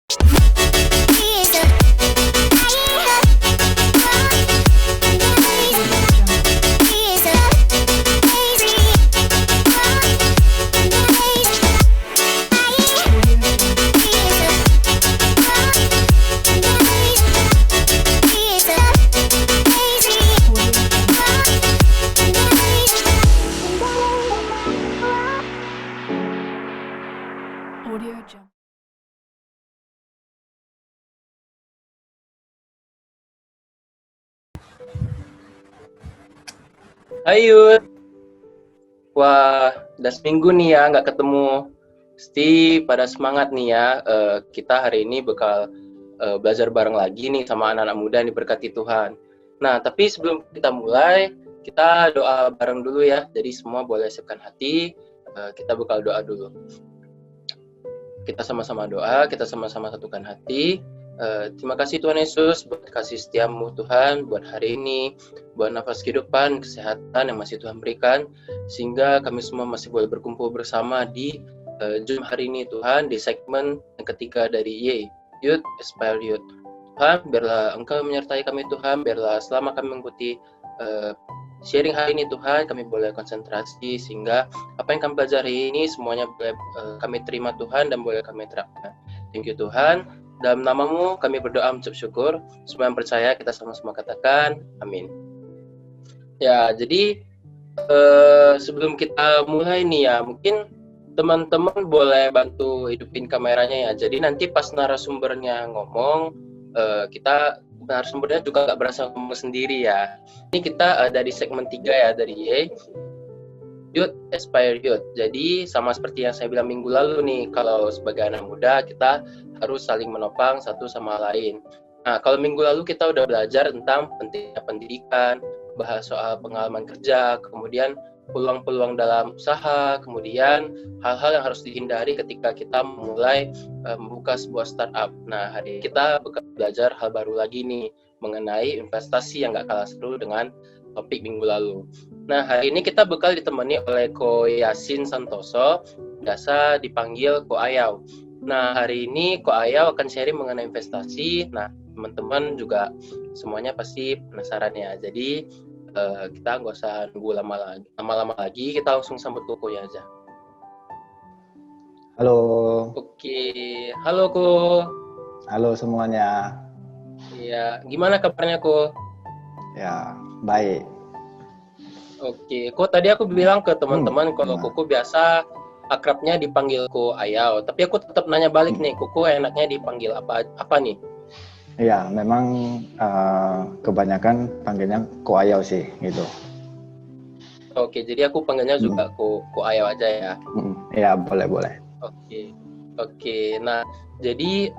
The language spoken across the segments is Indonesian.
Audio Jungle. Ayo, wah, udah seminggu nih ya nggak ketemu. Pasti pada semangat nih ya. Kita hari ini bakal belajar bareng lagi nih sama anak-anak muda yang diberkati Tuhan. Nah, tapi sebelum kita mulai, kita doa bareng dulu ya. Jadi semua boleh siapkan hati. Kita bakal doa dulu. Kita sama-sama doa, kita sama-sama satukan hati. Terima kasih Tuhan Yesus buat kasih setiamu Tuhan, buat hari ini, buat nafas kehidupan, kesehatan yang masih Tuhan berikan, sehingga kami semua masih boleh berkumpul bersama di Zoom hari ini Tuhan, di segmen yang ketiga dari Youth, Aspire Youth. Tuhan, biarlah Engkau menyertai kami Tuhan, biarlah selama kami mengikuti sharing hari ini Tuhan, kami boleh konsentrasi sehingga apa yang kami pelajari ini semuanya boleh kami terima Tuhan dan boleh kami terapkan. Thank you Tuhan. Dalam namamu kami berdoa mengucap syukur. Semua yang percaya kita sama-sama katakan amin. Ya, jadi sebelum kita mulai nih ya, mungkin teman-teman boleh bantu hidupin kameranya ya. Jadi nanti pas narasumbernya ngomong, kita narasumbernya juga nggak berasa ngomong sendiri ya. Ini kita dari segmen 3 ya, dari Youth, Aspire Youth. Jadi sama seperti yang saya bilang minggu lalu nih, kalau sebagai anak muda kita harus saling menopang satu sama lain. Nah, kalau minggu lalu kita udah belajar tentang pentingnya pendidikan, bahas soal pengalaman kerja, kemudian peluang-peluang dalam usaha, kemudian hal-hal yang harus dihindari ketika kita memulai membuka sebuah startup. Nah, hari ini kita belajar hal baru lagi nih, mengenai investasi yang gak kalah seru dengan topik minggu lalu. Nah, hari ini kita bakal ditemani oleh Ko Yasin Santoso, biasa dipanggil Ko Ayau. Nah, hari ini Ko Ayau akan sharing mengenai investasi. Nah, teman-teman juga semuanya pasti penasaran ya. Jadi, kita nggak usah nunggu lama-lama lagi, kita langsung sambut Ko-nya aja. Halo. Oke, halo Ko. Halo semuanya. Iya, gimana kabarnya Ko? Ya, baik. Oke, Ko tadi aku bilang ke teman-teman kalau Koko biasa akrabnya dipanggil Ko Ayau, tapi aku tetap nanya balik nih, Koko enaknya dipanggil apa nih? Iya, memang kebanyakan panggilnya Ko Ayau sih, gitu. Oke, jadi aku panggilnya juga Ko Ayau aja ya. Iya, boleh. Oke. Nah, jadi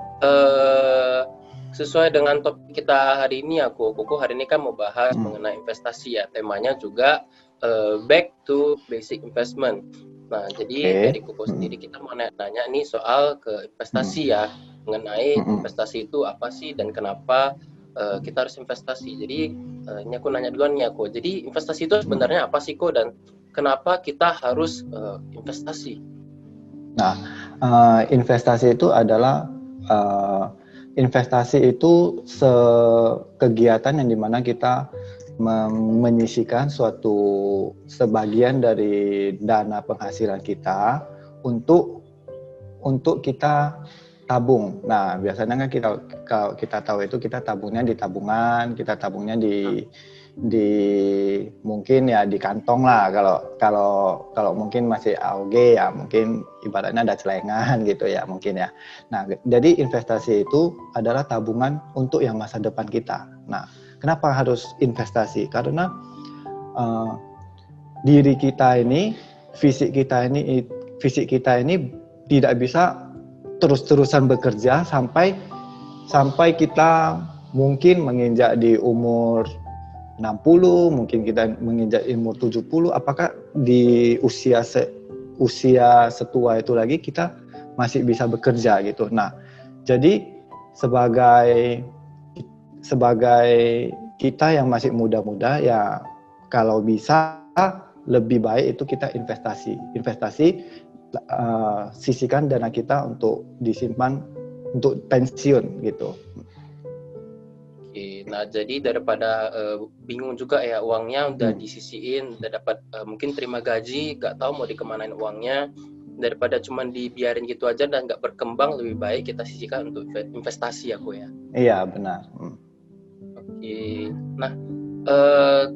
sesuai dengan topik kita hari ini ya, Koko hari ini kan mau bahas mengenai investasi ya. Temanya juga back to basic investment. Nah, jadi dari Koko sendiri kita mau nanya nih soal ke investasi ya, mengenai investasi itu apa sih dan kenapa kita harus investasi. Jadi ini aku nanya duluan nih Ko. Jadi investasi itu sebenarnya apa sih Ko dan kenapa kita harus investasi? Nah, investasi itu adalah investasi itu kegiatan yang dimana kita menyisihkan sebagian dari dana penghasilan kita untuk kita tabung. Nah, biasanya kan kita tahu itu kita tabungnya di tabungan, kita tabungnya di mungkin ya di kantong lah, kalau mungkin masih AOG ya mungkin ibaratnya ada celengan gitu ya mungkin ya. Nah, jadi investasi itu adalah tabungan untuk yang masa depan kita. Nah, kenapa harus investasi? Karena diri kita ini, fisik kita ini tidak bisa terus-terusan bekerja sampai kita mungkin menginjak di umur 60, mungkin kita menginjak umur 70, apakah di usia setua itu lagi kita masih bisa bekerja gitu. Nah, jadi sebagai kita yang masih muda-muda ya, kalau bisa lebih baik itu kita investasi, sisihkan dana kita untuk disimpan untuk pensiun gitu. Oke, nah jadi daripada bingung juga ya, uangnya udah disisiin, udah dapat mungkin terima gaji, nggak tahu mau dikemanain uangnya, daripada cuman dibiarin gitu aja dan nggak berkembang, lebih baik kita sisihkan untuk investasi ya, Ko ya. Iya, benar. Oke, nah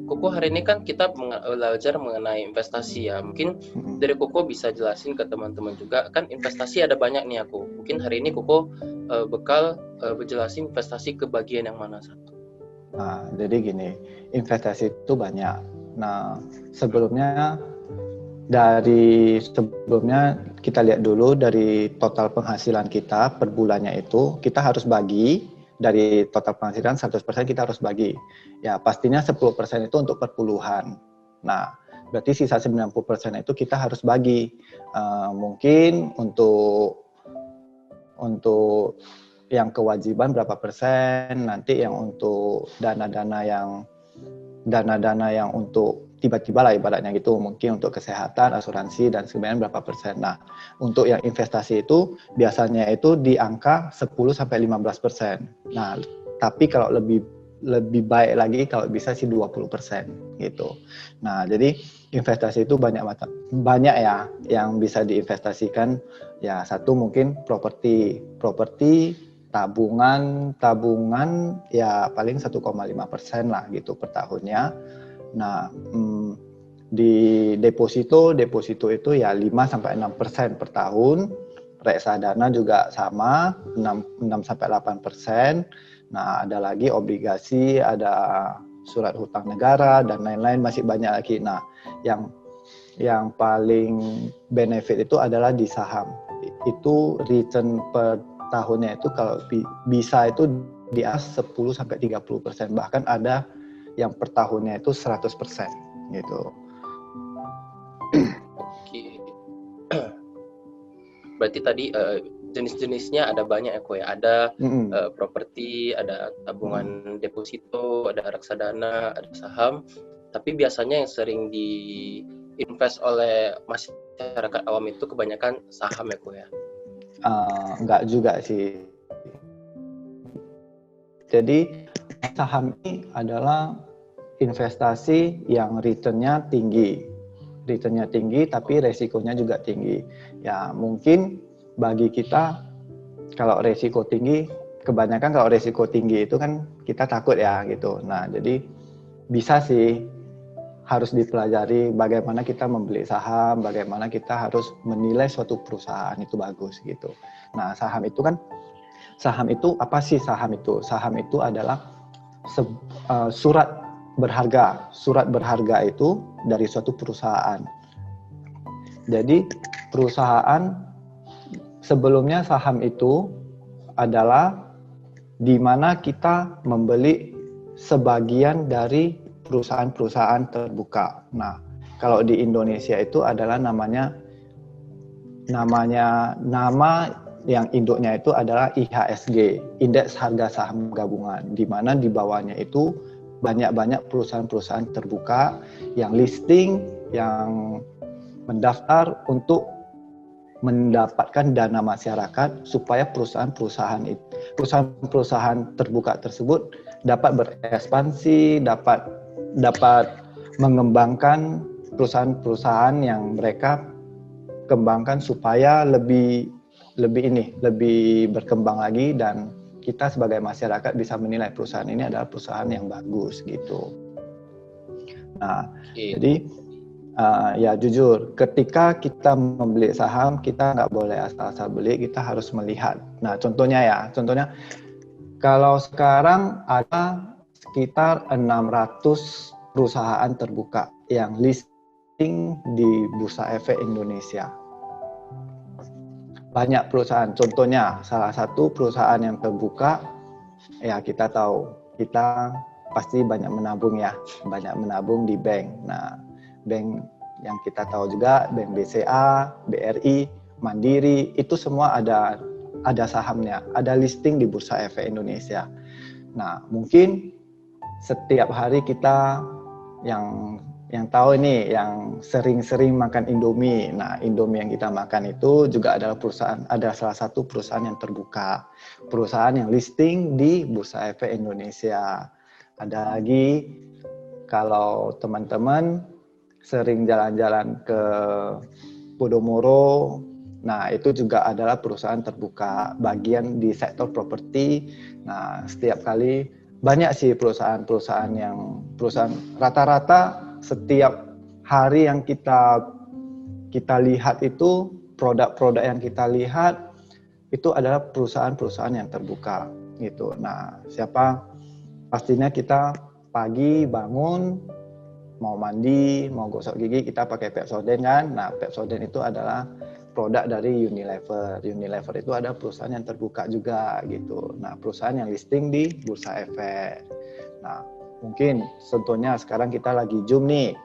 Koko hari ini kan kita belajar mengenai investasi ya. Mungkin dari Koko bisa jelasin ke teman-teman juga, kan investasi ada banyak nih aku. Mungkin hari ini Koko bekal berjelasin investasi ke bagian yang mana satu. Nah, jadi gini, investasi itu banyak. Nah, sebelumnya kita lihat dulu dari total penghasilan kita per bulannya itu, kita harus bagi dari total penghasilan 100% kita harus bagi. Ya, pastinya 10% itu untuk perpuluhan. Nah, berarti sisa 90% itu kita harus bagi. Mungkin untuk yang kewajiban berapa persen, nanti yang untuk dana-dana yang untuk tiba-tiba lah ibaratnya gitu, mungkin untuk kesehatan, asuransi dan sebagainya berapa persen. Nah, untuk yang investasi itu biasanya itu di angka 10-15%. Nah, tapi kalau lebih baik lagi kalau bisa sih 20% gitu. Nah, jadi investasi itu banyak ya yang bisa diinvestasikan. Ya, satu mungkin properti tabungan ya paling 1,5% lah gitu per tahunnya. Nah, di deposito itu ya 5-6% per tahun. Reksadana juga sama 6-8%. Nah, ada lagi obligasi, ada surat hutang negara dan lain-lain, masih banyak lagi. Nah, yang paling benefit itu adalah di saham. Itu return per tahunnya itu kalau bisa itu di atas 10-30%, bahkan ada yang per tahunnya itu 100% gitu. Oke. Berarti tadi jenis-jenisnya ada banyak ya, Ko ya. Ada properti, ada tabungan deposito, ada reksadana, ada saham. Tapi biasanya yang sering diinvest oleh masyarakat awam itu kebanyakan saham ya, Ko ya. Enggak juga sih. Jadi saham ini adalah investasi yang returnnya tinggi tapi resikonya juga tinggi. Ya mungkin bagi kita kalau resiko tinggi, kebanyakan kalau resiko tinggi itu kan kita takut ya gitu. Nah jadi bisa sih, harus dipelajari bagaimana kita membeli saham, bagaimana kita harus menilai suatu perusahaan itu bagus gitu. Nah saham itu apa sih saham itu? Saham itu adalah surat berharga itu dari suatu perusahaan. Jadi perusahaan sebelumnya saham itu adalah di mana kita membeli sebagian dari perusahaan-perusahaan terbuka. Nah, kalau di Indonesia itu adalah nama yang induknya itu adalah IHSG, Indeks Harga Saham Gabungan, di mana di bawahnya itu banyak perusahaan-perusahaan terbuka yang listing, yang mendaftar untuk mendapatkan dana masyarakat supaya perusahaan-perusahaan terbuka tersebut dapat berekspansi, dapat mengembangkan perusahaan-perusahaan yang mereka kembangkan supaya lebih berkembang lagi, dan kita sebagai masyarakat bisa menilai perusahaan ini adalah perusahaan yang bagus gitu. Nah, jadi ya jujur, ketika kita membeli saham, kita nggak boleh asal-asal beli, kita harus melihat. Nah, contohnya kalau sekarang ada sekitar 600 perusahaan terbuka yang listing di Bursa Efek Indonesia. Banyak perusahaan, contohnya salah satu perusahaan yang terbuka, ya kita tahu, kita pasti banyak menabung di bank. Nah, bank yang kita tahu juga, bank BCA, BRI, Mandiri, itu semua ada sahamnya, ada listing di Bursa Efek Indonesia. Nah, mungkin setiap hari kita yang yang tahu ini, yang sering-sering makan Indomie. Nah, Indomie yang kita makan itu juga adalah salah satu perusahaan yang terbuka. Perusahaan yang listing di Bursa Efek Indonesia. Ada lagi, kalau teman-teman sering jalan-jalan ke Podomoro, nah itu juga adalah perusahaan terbuka, bagian di sektor properti. Nah, setiap kali banyak sih perusahaan rata-rata setiap hari yang kita lihat itu, produk-produk yang kita lihat itu adalah perusahaan-perusahaan yang terbuka gitu. Nah, pastinya kita pagi bangun mau mandi, mau gosok gigi, kita pakai Pepsodent kan. Nah, Pepsodent itu adalah produk dari Unilever. Unilever itu ada perusahaan yang terbuka juga gitu. Nah, perusahaan yang listing di Bursa Efek. Nah, mungkin contohnya sekarang kita lagi Zoom nih.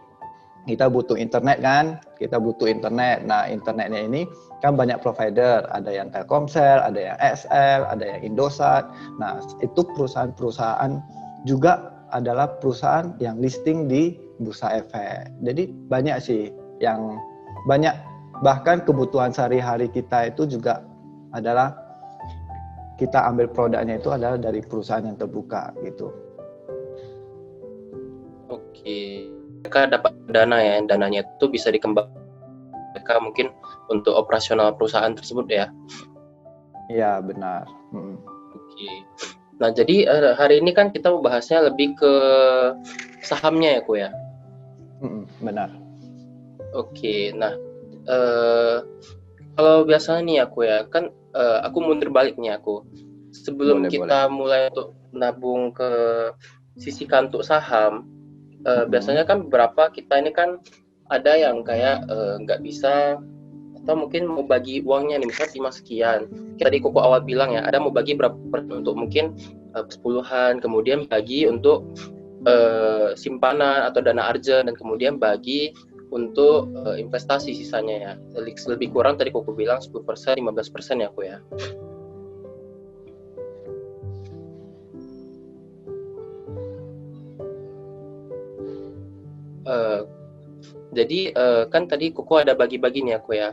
Kita butuh internet kan? Kita butuh internet. Nah, internetnya ini kan banyak provider. Ada yang Telkomsel, ada yang XL, ada yang Indosat. Nah, itu perusahaan-perusahaan juga adalah perusahaan yang listing di Bursa Efek. Jadi banyak sih yang banyak, bahkan kebutuhan sehari-hari kita itu juga adalah kita ambil produknya itu adalah dari perusahaan yang terbuka gitu. Oke, mereka dapat dana ya, dananya itu bisa dikembangkan mereka mungkin untuk operasional perusahaan tersebut ya. Iya benar. Oke. Nah jadi hari ini kan kita bahasnya lebih ke sahamnya ya, Ko ya. Benar. Oke, nah kalau biasanya nih aku ya kan aku mundur balik nih aku. Sebelum kita mulai untuk nabung ke sisikan untuk saham, biasanya kan beberapa kita ini kan ada yang kayak nggak bisa atau mungkin mau bagi uangnya nih misalnya 5 sekian. Tadi Koko awal bilang ya ada mau bagi berapa untuk mungkin 10-an, kemudian bagi untuk simpanan atau dana arja dan kemudian bagi untuk investasi sisanya ya. Lebih kurang tadi Koko bilang 10%, 15% ya aku ya. Jadi kan tadi Koko ada bagi-bagi nih aku ya.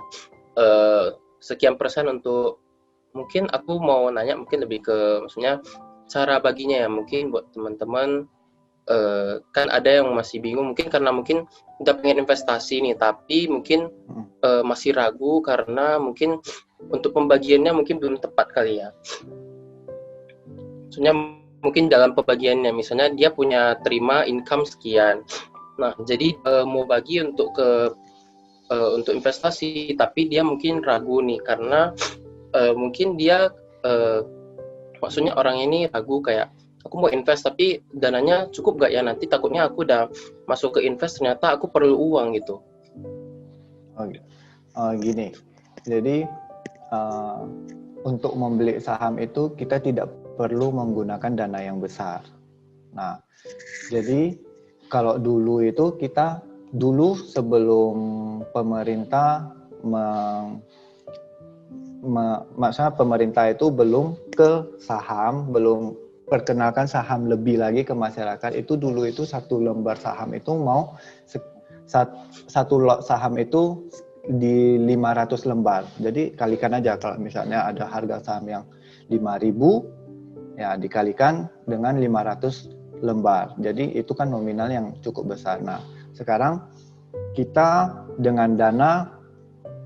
Sekian persen untuk mungkin aku mau nanya mungkin lebih ke maksudnya cara baginya ya mungkin buat teman-teman kan ada yang masih bingung mungkin karena mungkin udah pengen investasi nih tapi mungkin masih ragu karena mungkin untuk pembagiannya mungkin belum tepat kali ya. Maksudnya mungkin dalam pembagiannya misalnya dia punya terima income sekian. Nah, jadi mau bagi untuk untuk investasi tapi dia mungkin ragu nih karena mungkin dia maksudnya orang ini ragu kayak aku mau invest tapi dananya cukup gak ya, nanti takutnya aku udah masuk ke invest ternyata aku perlu uang gitu. Gini, jadi untuk membeli saham itu kita tidak perlu menggunakan dana yang besar. Nah, jadi kalau dulu itu sebelum pemerintah maksudnya pemerintah itu belum ke saham, belum perkenalkan saham lebih lagi ke masyarakat, itu dulu itu satu lembar saham itu satu lot saham itu di 500 lembar. Jadi kalikan aja kalau misalnya ada harga saham yang 5.000 ya dikalikan dengan 500 lembar. Jadi itu kan nominal yang cukup besar. Nah, sekarang kita dengan dana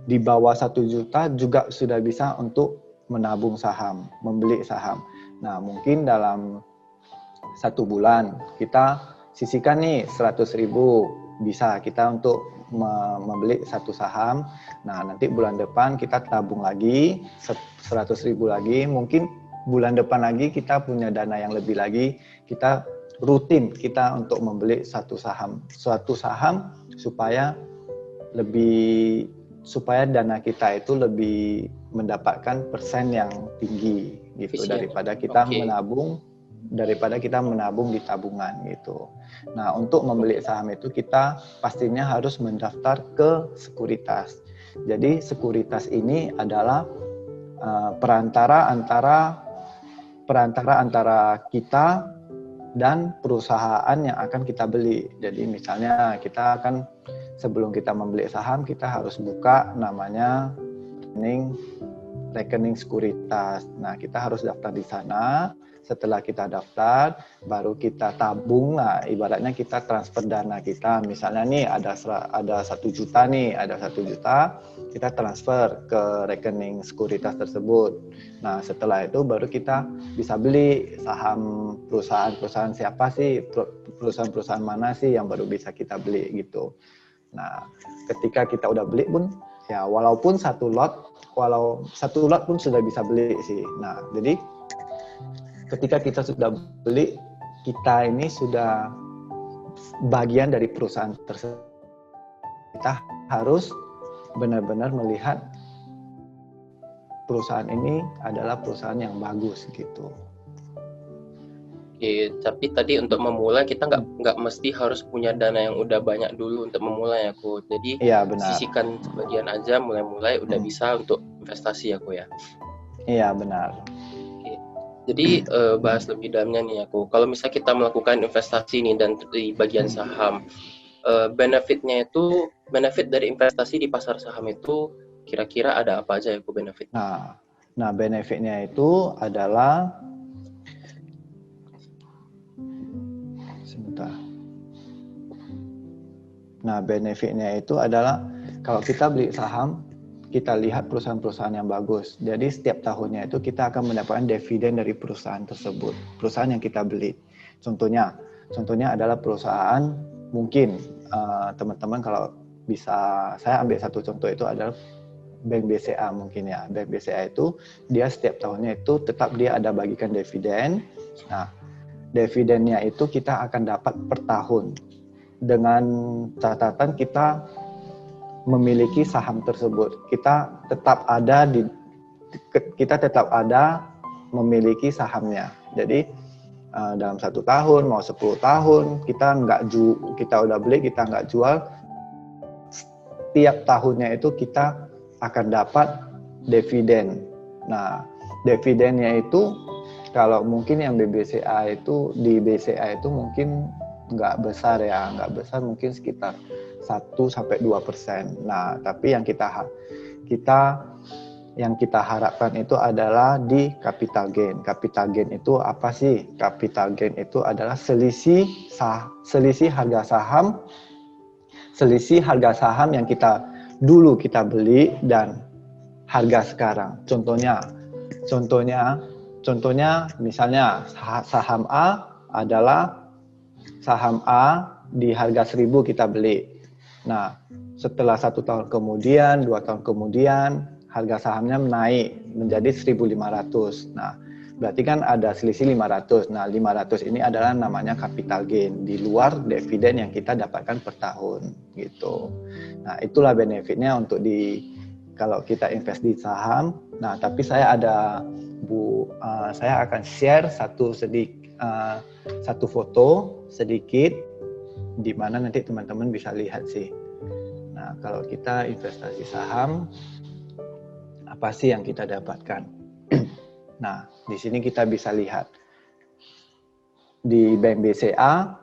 di bawah 1 juta juga sudah bisa untuk menabung saham, membeli saham. Nah, mungkin dalam 1 bulan kita sisihkan nih 100.000, bisa kita untuk membeli satu saham. Nah, nanti bulan depan kita tabung lagi 100.000 lagi, mungkin bulan depan lagi kita punya dana yang lebih lagi, kita rutin kita untuk membeli suatu saham supaya dana kita itu lebih mendapatkan persen yang tinggi gitu daripada kita menabung di tabungan gitu. Nah, untuk membeli saham itu kita pastinya harus mendaftar ke sekuritas. Jadi sekuritas ini adalah perantara antara kita dan perusahaan yang akan kita beli. Jadi misalnya kita akan sebelum kita membeli saham kita harus buka namanya rekening sekuritas. Nah, kita harus daftar di sana. Setelah kita daftar, baru kita tabung. Nah, ibaratnya kita transfer dana kita. Misalnya nih ada 1 juta nih, ada 1 juta, kita transfer ke rekening sekuritas tersebut. Nah, setelah itu baru kita bisa beli saham perusahaan siapa sih, perusahaan mana sih yang baru bisa kita beli gitu. Nah, ketika kita udah beli pun, ya walaupun satu lot pun sudah bisa beli sih. Nah, jadi ketika kita sudah beli, kita ini sudah bagian dari perusahaan tersebut. Kita harus benar-benar melihat perusahaan ini adalah perusahaan yang bagus gitu. Oke, tapi tadi untuk memulai kita nggak mesti harus punya dana yang udah banyak dulu untuk memulai ya, Ko. Jadi Iya, benar. sisihkan sebagian aja, mulai udah bisa untuk investasi ya, Ko ya. Iya, benar. Oke. Jadi bahas lebih dalamnya nih aku. Kalau misalnya kita melakukan investasi nih dan di bagian saham, benefit dari investasi di pasar saham itu kira-kira ada apa aja ya, Ko, benefit? Nah, benefitnya itu adalah kalau kita beli saham, kita lihat perusahaan-perusahaan yang bagus. Jadi setiap tahunnya itu kita akan mendapatkan dividen dari perusahaan tersebut, perusahaan yang kita beli. Contohnya adalah perusahaan, mungkin teman-teman kalau bisa, saya ambil satu contoh itu adalah Bank BCA mungkin ya. Bank BCA itu dia setiap tahunnya itu tetap dia ada bagikan dividen. Nah, dividennya itu kita akan dapat per tahun dengan catatan kita memiliki saham tersebut. Kita tetap ada memiliki sahamnya. Jadi dalam 1 tahun mau 10 tahun kita udah beli, kita nggak jual, setiap tahunnya itu kita akan dapat dividen. Nah, dividennya itu kalau mungkin yang BCA itu mungkin nggak besar mungkin sekitar 1-2%. Nah, tapi yang kita harapkan itu adalah di capital gain. Capital gain itu apa sih? Capital gain itu adalah selisih harga saham yang dulu kita beli dan harga sekarang. Contohnya misalnya saham A di harga 1.000 kita beli. Nah, setelah 1 tahun kemudian, 2 tahun kemudian, harga sahamnya naik menjadi 1.500. Nah, berarti kan ada selisih 500. Nah, 500 ini adalah namanya capital gain di luar dividen yang kita dapatkan per tahun gitu. Nah, itulah benefitnya untuk kalau kita invest di saham. Nah, tapi saya akan share satu foto sedikit di mana nanti teman-teman bisa lihat sih. Nah, kalau kita investasi saham, apa sih yang kita dapatkan? Nah, di sini kita bisa lihat di Bank BCA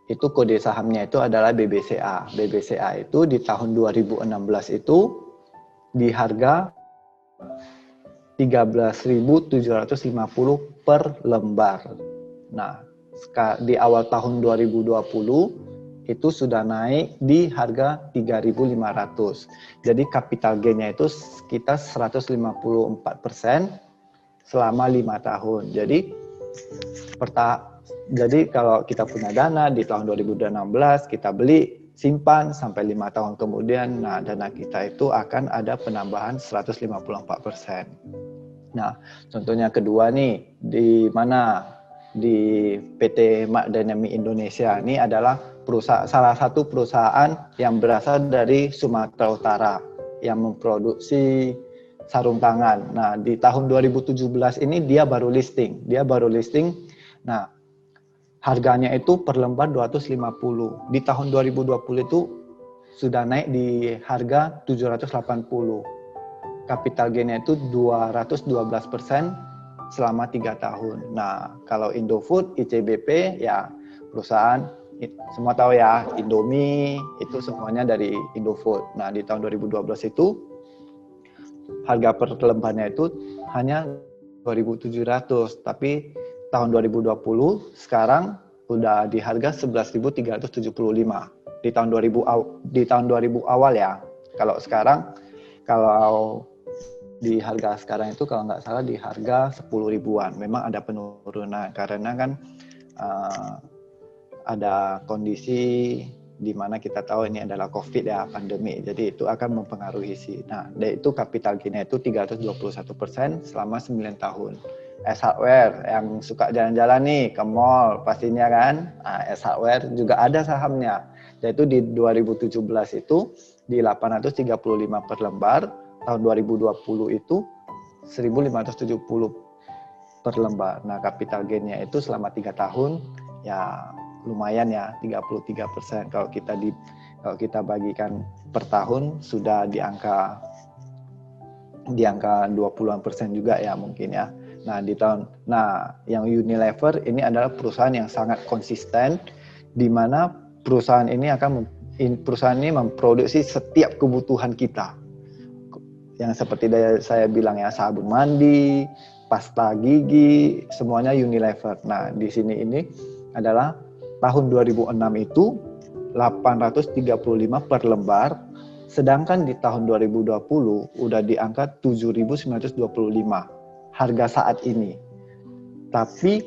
itu kode sahamnya itu adalah BBCA. BBCA itu di tahun 2016 itu di harga 13.750 per lembar. Nah, di awal tahun 2020 itu sudah naik di harga 3.500. Jadi capital gain-nya itu sekitar 154% selama 5 tahun. Jadi kalau kita punya dana di tahun 2016 kita beli, simpan sampai 5 tahun kemudian, nah dana kita itu akan ada penambahan 154%. Nah, contohnya kedua nih, di PT Mak Dynamic Indonesia ini adalah salah satu perusahaan yang berasal dari Sumatera Utara yang memproduksi sarung tangan. Nah, di tahun 2017 ini dia baru listing. Nah, harganya itu per lembar 250. Di tahun 2020 itu sudah naik di harga 780. Capital gain-nya itu 212% selama 3 tahun. Nah, kalau Indofood, ICBP ya perusahaan semua tahu ya, Indomie itu semuanya dari Indofood. Nah, di tahun 2012 itu harga per lembarnya itu hanya 2.700, tapi tahun 2020 sekarang udah di harga 11.375 di tahun 2000 awal ya. Kalau sekarang, kalau di harga sekarang itu kalau nggak salah di harga 10 ribuan. Memang ada penurunan karena kan ada kondisi di mana kita tahu ini adalah COVID ya, pandemi. Jadi itu akan mempengaruhi sih. Nah, dan itu capital gain-nya itu 321% selama 9 tahun. S Hardware yang suka jalan-jalan nih ke mall pastinya kan. Nah, S Hardware juga ada sahamnya. Yaitu di 2017 itu di 835 per lembar, tahun 2020 itu 1.570 per lembar. Nah, capital gain-nya itu selama 3 tahun ya lumayan ya, 33%. Kalau kita bagikan per tahun sudah di angka 20-an% juga ya mungkin ya. Nah, yang Unilever ini adalah perusahaan yang sangat konsisten, di mana perusahaan ini memproduksi setiap kebutuhan kita. Yang seperti saya bilang ya, sabun mandi, pasta gigi, semuanya Unilever. Nah, di sini ini adalah tahun 2006 itu 835 per lembar, sedangkan di tahun 2020 udah di angka 7.925 harga saat ini. Tapi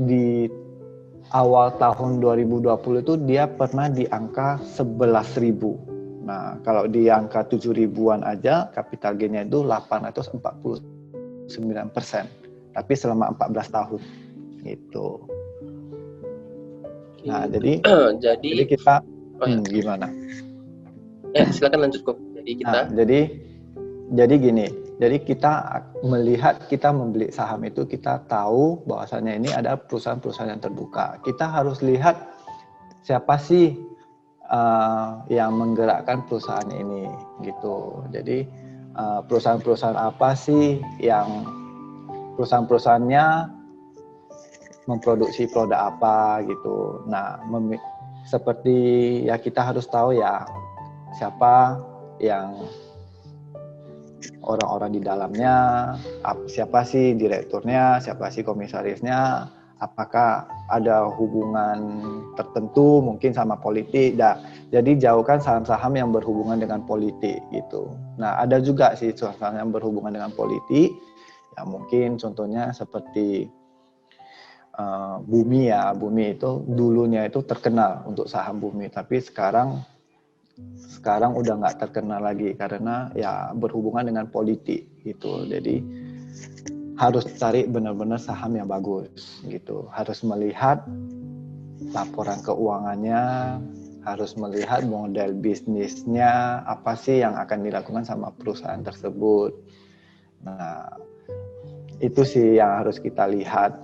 di awal tahun 2020 itu dia pernah di angka 11.000. Nah, kalau di angka 7 ribuan aja capital gain-nya itu 849%. Tapi selama 14 tahun gitu. Nah, jadi kita gimana? Ya, silakan lanjut kok. Jadi kita jadi gini. Jadi kita melihat, kita membeli saham itu kita tahu bahwasannya ini ada perusahaan-perusahaan yang terbuka. Kita harus lihat siapa sih yang menggerakkan perusahaan ini gitu. Jadi perusahaan-perusahaan apa sih yang perusahaan-perusahaannya memproduksi produk apa gitu. Nah, seperti ya kita harus tahu ya siapa yang orang-orang di dalamnya, siapa sih direkturnya, siapa sih komisarisnya, apakah ada hubungan tertentu mungkin sama politik. Jadi jauhkan saham-saham yang berhubungan dengan politik gitu. Nah, ada juga sih saham yang berhubungan dengan politik, ya mungkin contohnya seperti Bumi ya. Bumi itu dulunya itu terkenal untuk saham Bumi, tapi sekarang udah nggak terkenal lagi karena ya berhubungan dengan politik gitu. Jadi harus cari benar-benar saham yang bagus gitu. Harus melihat laporan keuangannya, harus melihat model bisnisnya, apa sih yang akan dilakukan sama perusahaan tersebut. Nah, itu sih yang harus kita lihat.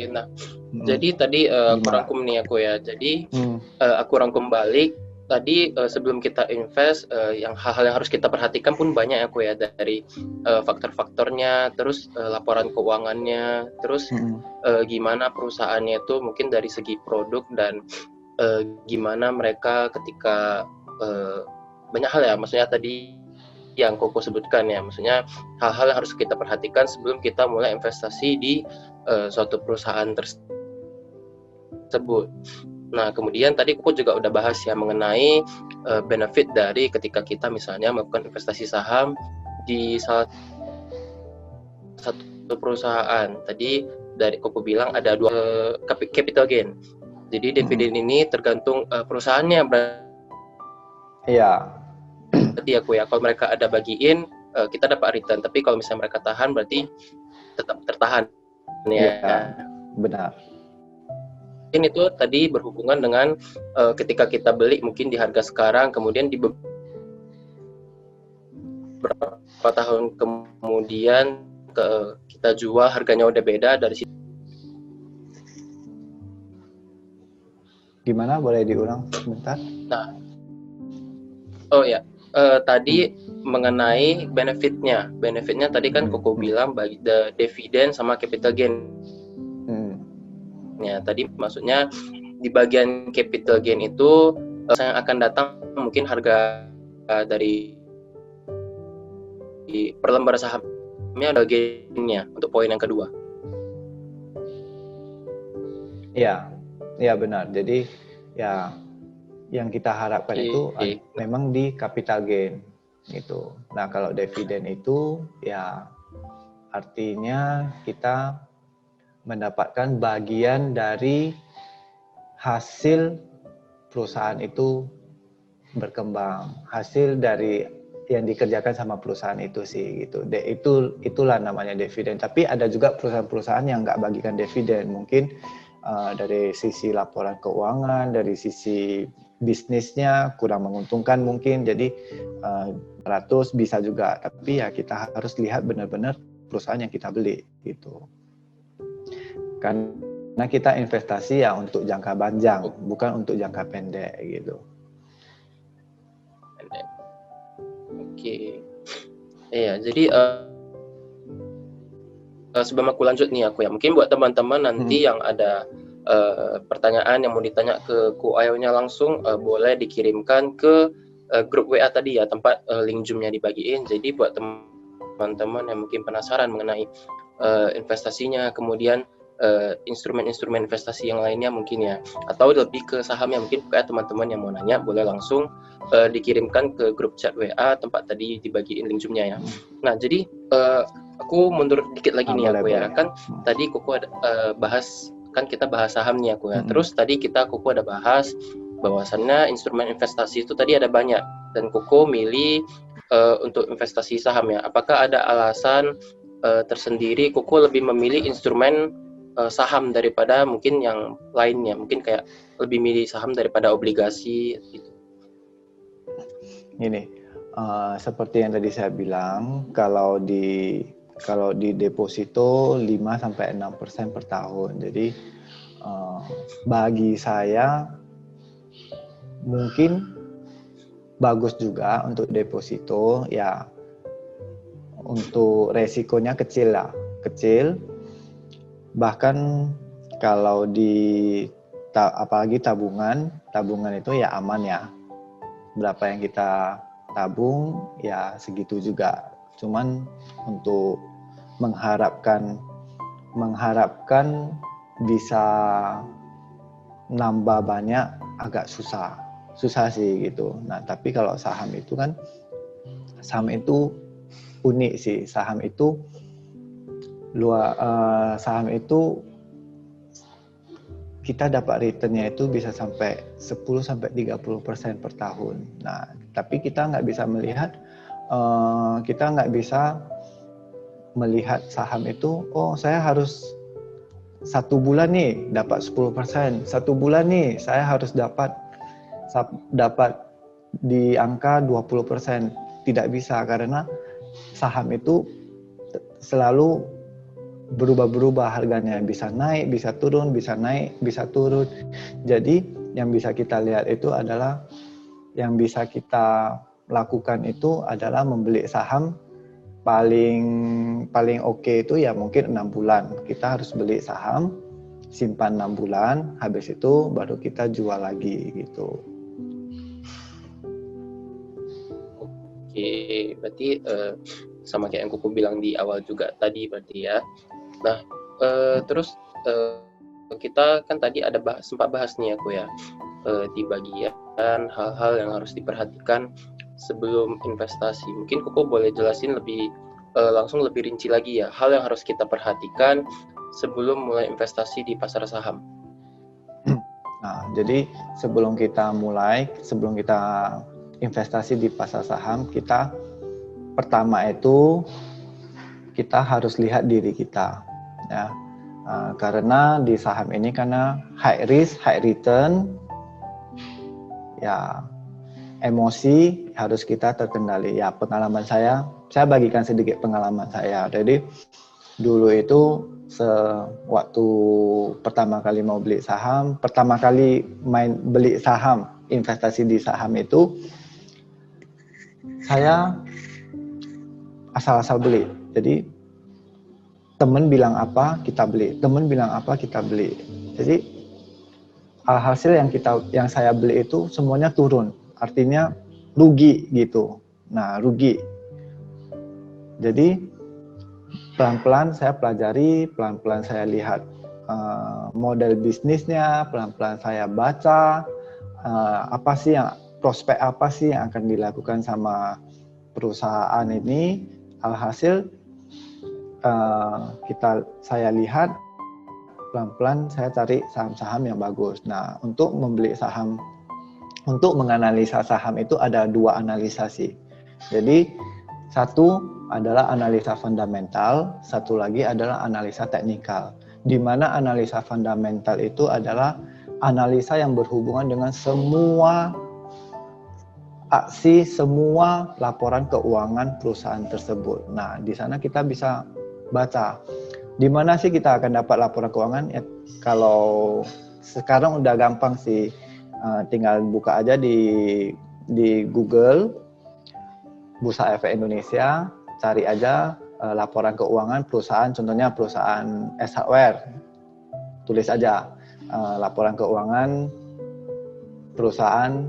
Nah, jadi tadi aku rangkum nih aku ya. Jadi aku rangkum balik. Tadi sebelum kita invest, yang hal-hal yang harus kita perhatikan pun banyak aku ya, dari faktor-faktornya, terus laporan keuangannya, terus gimana perusahaannya itu mungkin dari segi produk dan gimana mereka ketika banyak hal ya. Maksudnya tadi yang Koko sebutkan ya, maksudnya hal-hal yang harus kita perhatikan sebelum kita mulai investasi di suatu perusahaan tersebut. Nah, kemudian tadi Koko juga udah bahas ya mengenai benefit dari ketika kita misalnya melakukan investasi saham di salah satu perusahaan. Tadi dari Koko bilang ada 2 capital gain. Jadi dividen ini tergantung perusahaannya. Iya. Berarti aku ya, kalau mereka ada bagiin kita dapat return, tapi kalau misalnya mereka tahan berarti tetap tertahan ya. Benar. Mungkin itu tadi berhubungan dengan ketika kita beli mungkin di harga sekarang, kemudian di beberapa tahun kemudian kita jual harganya udah beda dari situ. Gimana, boleh diulang sebentar? Nah, tadi mengenai benefitnya. Benefitnya tadi kan Koko bilang bagi the dividen sama capital gain. Ya, tadi maksudnya di bagian capital gain itu yang akan datang mungkin harga dari per lembar sahamnya ada gainnya untuk poin yang kedua. Iya, iya benar. Jadi ya yang kita harapkan itu memang di capital gain gitu. Nah kalau dividen itu ya artinya kita mendapatkan bagian dari hasil perusahaan itu berkembang, hasil dari yang dikerjakan sama perusahaan itu sih gitu. Itulah namanya dividen. Tapi ada juga perusahaan-perusahaan yang nggak bagikan dividen, mungkin dari sisi laporan keuangan, dari sisi bisnisnya kurang menguntungkan mungkin, jadi 100 bisa juga. Tapi ya kita harus lihat benar-benar perusahaan yang kita beli gitu. Karena kita investasi ya untuk jangka panjang, bukan untuk jangka pendek gitu. Oke. Iya, jadi sebelum aku lanjut nih aku ya, mungkin buat teman-teman nanti yang ada pertanyaan yang mau ditanya ke Ko Ayo-nya langsung, boleh dikirimkan ke grup WA tadi ya, tempat link Zoom-nya dibagiin. Jadi buat teman-teman yang mungkin penasaran mengenai investasinya, kemudian instrumen-instrumen investasi yang lainnya mungkin ya, atau lebih ke sahamnya, mungkin kayak teman-teman yang mau nanya boleh langsung dikirimkan ke grup chat WA tempat tadi dibagiin link Zoom-nya ya. Nah jadi aku mundur dikit lagi nih aku ya, kan tadi Koko ada bahas, kan kita bahas saham nih aku ya. Terus tadi Koko ada bahas bahwasannya instrumen investasi itu tadi ada banyak, dan Koko milih untuk investasi saham ya. Apakah ada alasan tersendiri Koko lebih memilih instrumen saham daripada mungkin yang lainnya, mungkin kayak lebih milih saham daripada obligasi gitu? Ini seperti yang tadi saya bilang, kalau di deposito 5-6% per tahun. Jadi bagi saya mungkin bagus juga untuk deposito ya, untuk resikonya kecil lah, kecil. Bahkan kalau apalagi tabungan itu ya aman ya. Berapa yang kita tabung ya segitu juga. Cuman untuk mengharapkan bisa nambah banyak agak susah sih gitu. Nah tapi kalau saham itu kan, saham itu unik sih. Saham itu kita dapat returnnya itu bisa sampai 10-30% per tahun. Nah tapi kita nggak bisa melihat saham itu, oh saya harus 1 bulan nih dapat 10%, 1 bulan nih saya harus dapat di angka 20%. Tidak bisa, karena saham itu selalu berubah-berubah harganya, bisa naik, bisa turun, bisa naik, bisa turun. Jadi yang bisa kita lihat itu adalah, yang bisa kita lakukan itu adalah membeli saham paling oke itu ya mungkin 6 bulan. Kita harus beli saham, simpan 6 bulan, habis itu baru kita jual lagi gitu. Oke, berarti sama kayak yang Koko bilang di awal juga tadi berarti ya. Nah, terus kita kan tadi ada sempat bahas nih aku ya, di bagian hal-hal yang harus diperhatikan sebelum investasi. Mungkin Koko boleh jelasin langsung lebih rinci lagi ya, hal yang harus kita perhatikan sebelum mulai investasi di pasar saham. Nah, jadi sebelum kita investasi di pasar saham, pertama itu kita harus lihat diri kita ya. Karena di saham ini karena high risk, high return ya, emosi harus kita terkendali ya. Pengalaman saya bagikan sedikit pengalaman saya. Jadi dulu itu waktu pertama kali mau beli saham, pertama kali beli saham, investasi di saham itu, saya asal-asal beli. Jadi temen bilang apa kita beli, temen bilang apa kita beli. Jadi alhasil yang saya beli itu semuanya turun, artinya rugi gitu. Nah rugi. Jadi pelan-pelan saya pelajari, pelan-pelan saya lihat model bisnisnya, pelan-pelan saya baca prospek apa sih yang akan dilakukan sama perusahaan ini. Alhasil saya lihat pelan-pelan saya cari saham-saham yang bagus. Nah, untuk membeli saham, untuk menganalisa saham itu ada 2 analisasi. Jadi satu adalah analisa fundamental, satu lagi adalah analisa teknikal. Di mana analisa fundamental itu adalah analisa yang berhubungan dengan semua aksi, semua laporan keuangan perusahaan tersebut. Nah, di sana kita bisa baca di mana sih kita akan dapat laporan keuangan. Kalau sekarang udah gampang sih, tinggal buka aja di Google Bursa Efek Indonesia, cari aja laporan keuangan perusahaan, contohnya perusahaan S Hardware, tulis aja laporan keuangan perusahaan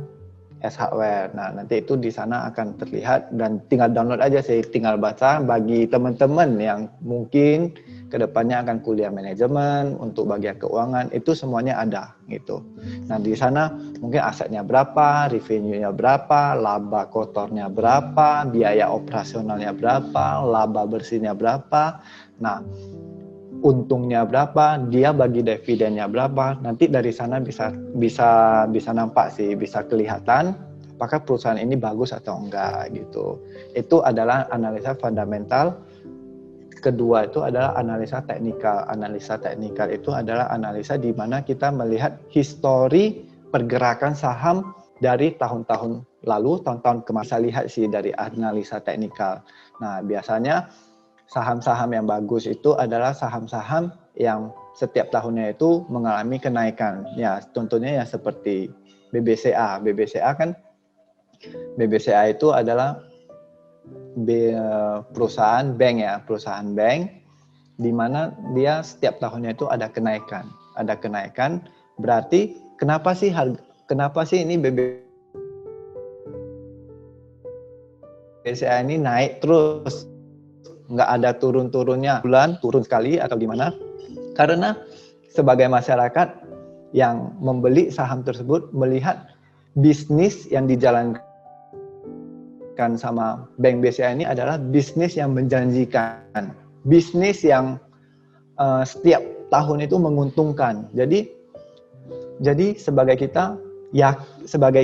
S Hardware. Nah, nanti itu di sana akan terlihat dan tinggal download aja sih, tinggal baca. Bagi teman-teman yang mungkin kedepannya akan kuliah manajemen untuk bagian keuangan, itu semuanya ada gitu. Nah, di sana mungkin asetnya berapa, revenue-nya berapa, laba kotornya berapa, biaya operasionalnya berapa, laba bersihnya berapa. Nah, untungnya berapa, dia bagi dividennya berapa. Nanti dari sana bisa nampak sih, bisa kelihatan apakah perusahaan ini bagus atau enggak gitu. Itu adalah analisa fundamental. Kedua itu adalah analisa teknikal. Analisa teknikal itu adalah analisa di mana kita melihat histori pergerakan saham dari tahun-tahun lalu, tahun-tahun kemarin. Lihat sih dari analisa teknikal. Nah, biasanya saham-saham yang bagus itu adalah saham-saham yang setiap tahunnya itu mengalami kenaikan. Ya, contohnya ya seperti BBCA. BBCA itu adalah perusahaan bank ya, perusahaan bank di mana dia setiap tahunnya itu ada kenaikan. Ada kenaikan berarti kenapa sih ini BBCA ini naik terus? Nggak ada turun-turunnya, bulan turun sekali atau gimana? Karena sebagai masyarakat yang membeli saham tersebut melihat bisnis yang dijalankan sama Bank BCA ini adalah bisnis yang menjanjikan, bisnis yang setiap tahun itu menguntungkan. Jadi sebagai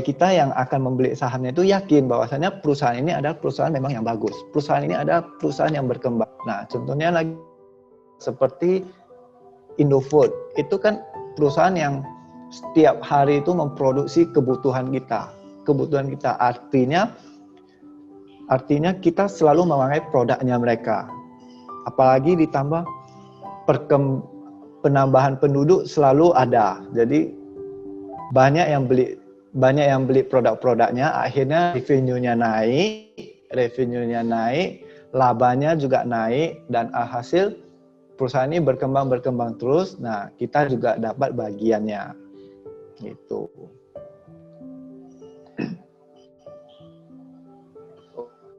kita yang akan membeli sahamnya itu yakin bahwasanya perusahaan ini adalah perusahaan memang yang bagus. Perusahaan ini adalah perusahaan yang berkembang. Nah, contohnya lagi seperti Indofood. Itu kan perusahaan yang setiap hari itu memproduksi kebutuhan kita. Artinya kita selalu memakai produknya mereka. Apalagi ditambah penambahan penduduk selalu ada. Jadi banyak yang beli produk-produknya, akhirnya revenue-nya naik, labanya juga naik, dan alhasil perusahaan ini berkembang terus. Nah, kita juga dapat bagiannya gitu.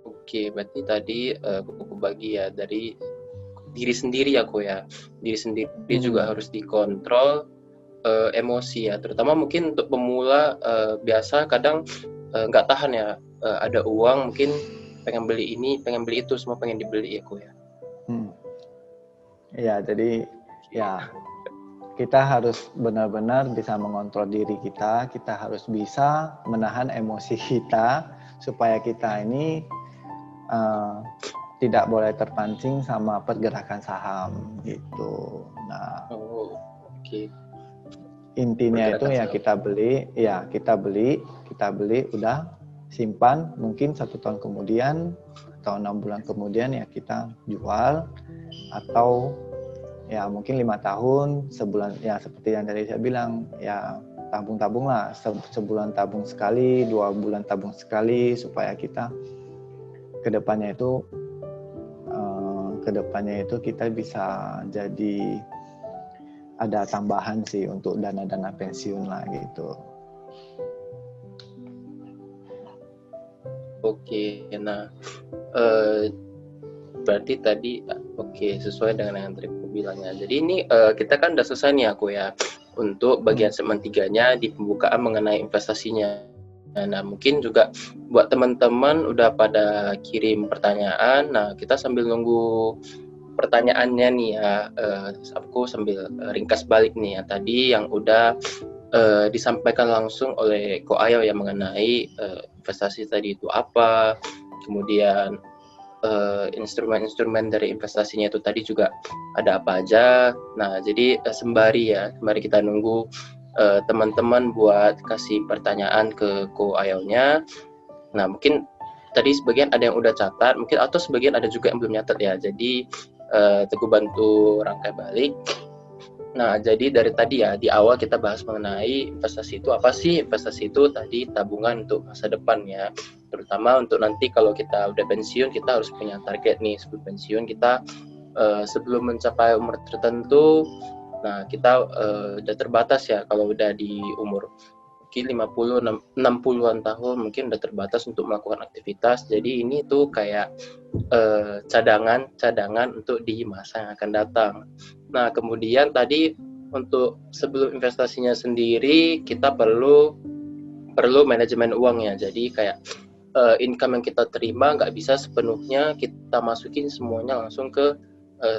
Oke, berarti tadi aku bagi ya dari diri sendiri ya, diri sendiri juga harus dikontrol. Emosi ya, terutama mungkin untuk pemula biasa kadang nggak tahan ya, ada uang mungkin pengen beli ini, pengen beli itu, semua pengen dibeli ya ya. Ya, jadi ya kita harus benar-benar bisa mengontrol diri kita harus bisa menahan emosi kita supaya kita ini tidak boleh terpancing sama pergerakan saham gitu. Nah, oke. Intinya itu ya kita beli, udah simpan, mungkin 1 tahun kemudian atau 6 bulan kemudian ya kita jual, atau ya mungkin 5 tahun, sebulan ya seperti yang tadi saya bilang ya tabung-tabung lah, sebulan tabung sekali, 2 bulan tabung sekali supaya kita kedepannya itu kedepannya itu kita bisa jadi ada tambahan sih untuk dana-dana pensiun lah gitu. Oke, nah berarti tadi sesuai dengan yang tadi aku bilangnya. Jadi ini kita kan udah selesai nih aku ya untuk bagian segmen 3-nya di pembukaan mengenai investasinya. Nah, mungkin juga buat teman-teman udah pada kirim pertanyaan. Nah, kita sambil nunggu pertanyaannya nih ya, aku sambil ringkas balik nih ya tadi yang udah disampaikan langsung oleh Ko Ayo yang mengenai investasi tadi itu apa, kemudian instrumen-instrumen dari investasinya itu tadi juga ada apa aja. Nah, jadi sembari kita nunggu teman-teman buat kasih pertanyaan ke Ko Ayo-nya. Nah, mungkin tadi sebagian ada yang udah catat, mungkin atau sebagian ada juga yang belum nyatat ya. Jadi Teguh bantu rangkai balik. Nah, jadi dari tadi ya, di awal kita bahas mengenai investasi itu apa sih? Investasi itu tadi tabungan untuk masa depan ya. Terutama untuk nanti kalau kita udah pensiun, kita harus punya target nih sebelum pensiun kita sebelum mencapai umur tertentu. Nah, kita udah terbatas ya kalau udah di umur mungkin 50, 60-an tahun mungkin udah terbatas untuk melakukan aktivitas. Jadi ini tuh kayak cadangan untuk di masa yang akan datang. Nah, kemudian tadi untuk sebelum investasinya sendiri kita perlu manajemen uang ya. Jadi kayak income yang kita terima nggak bisa sepenuhnya kita masukin semuanya langsung ke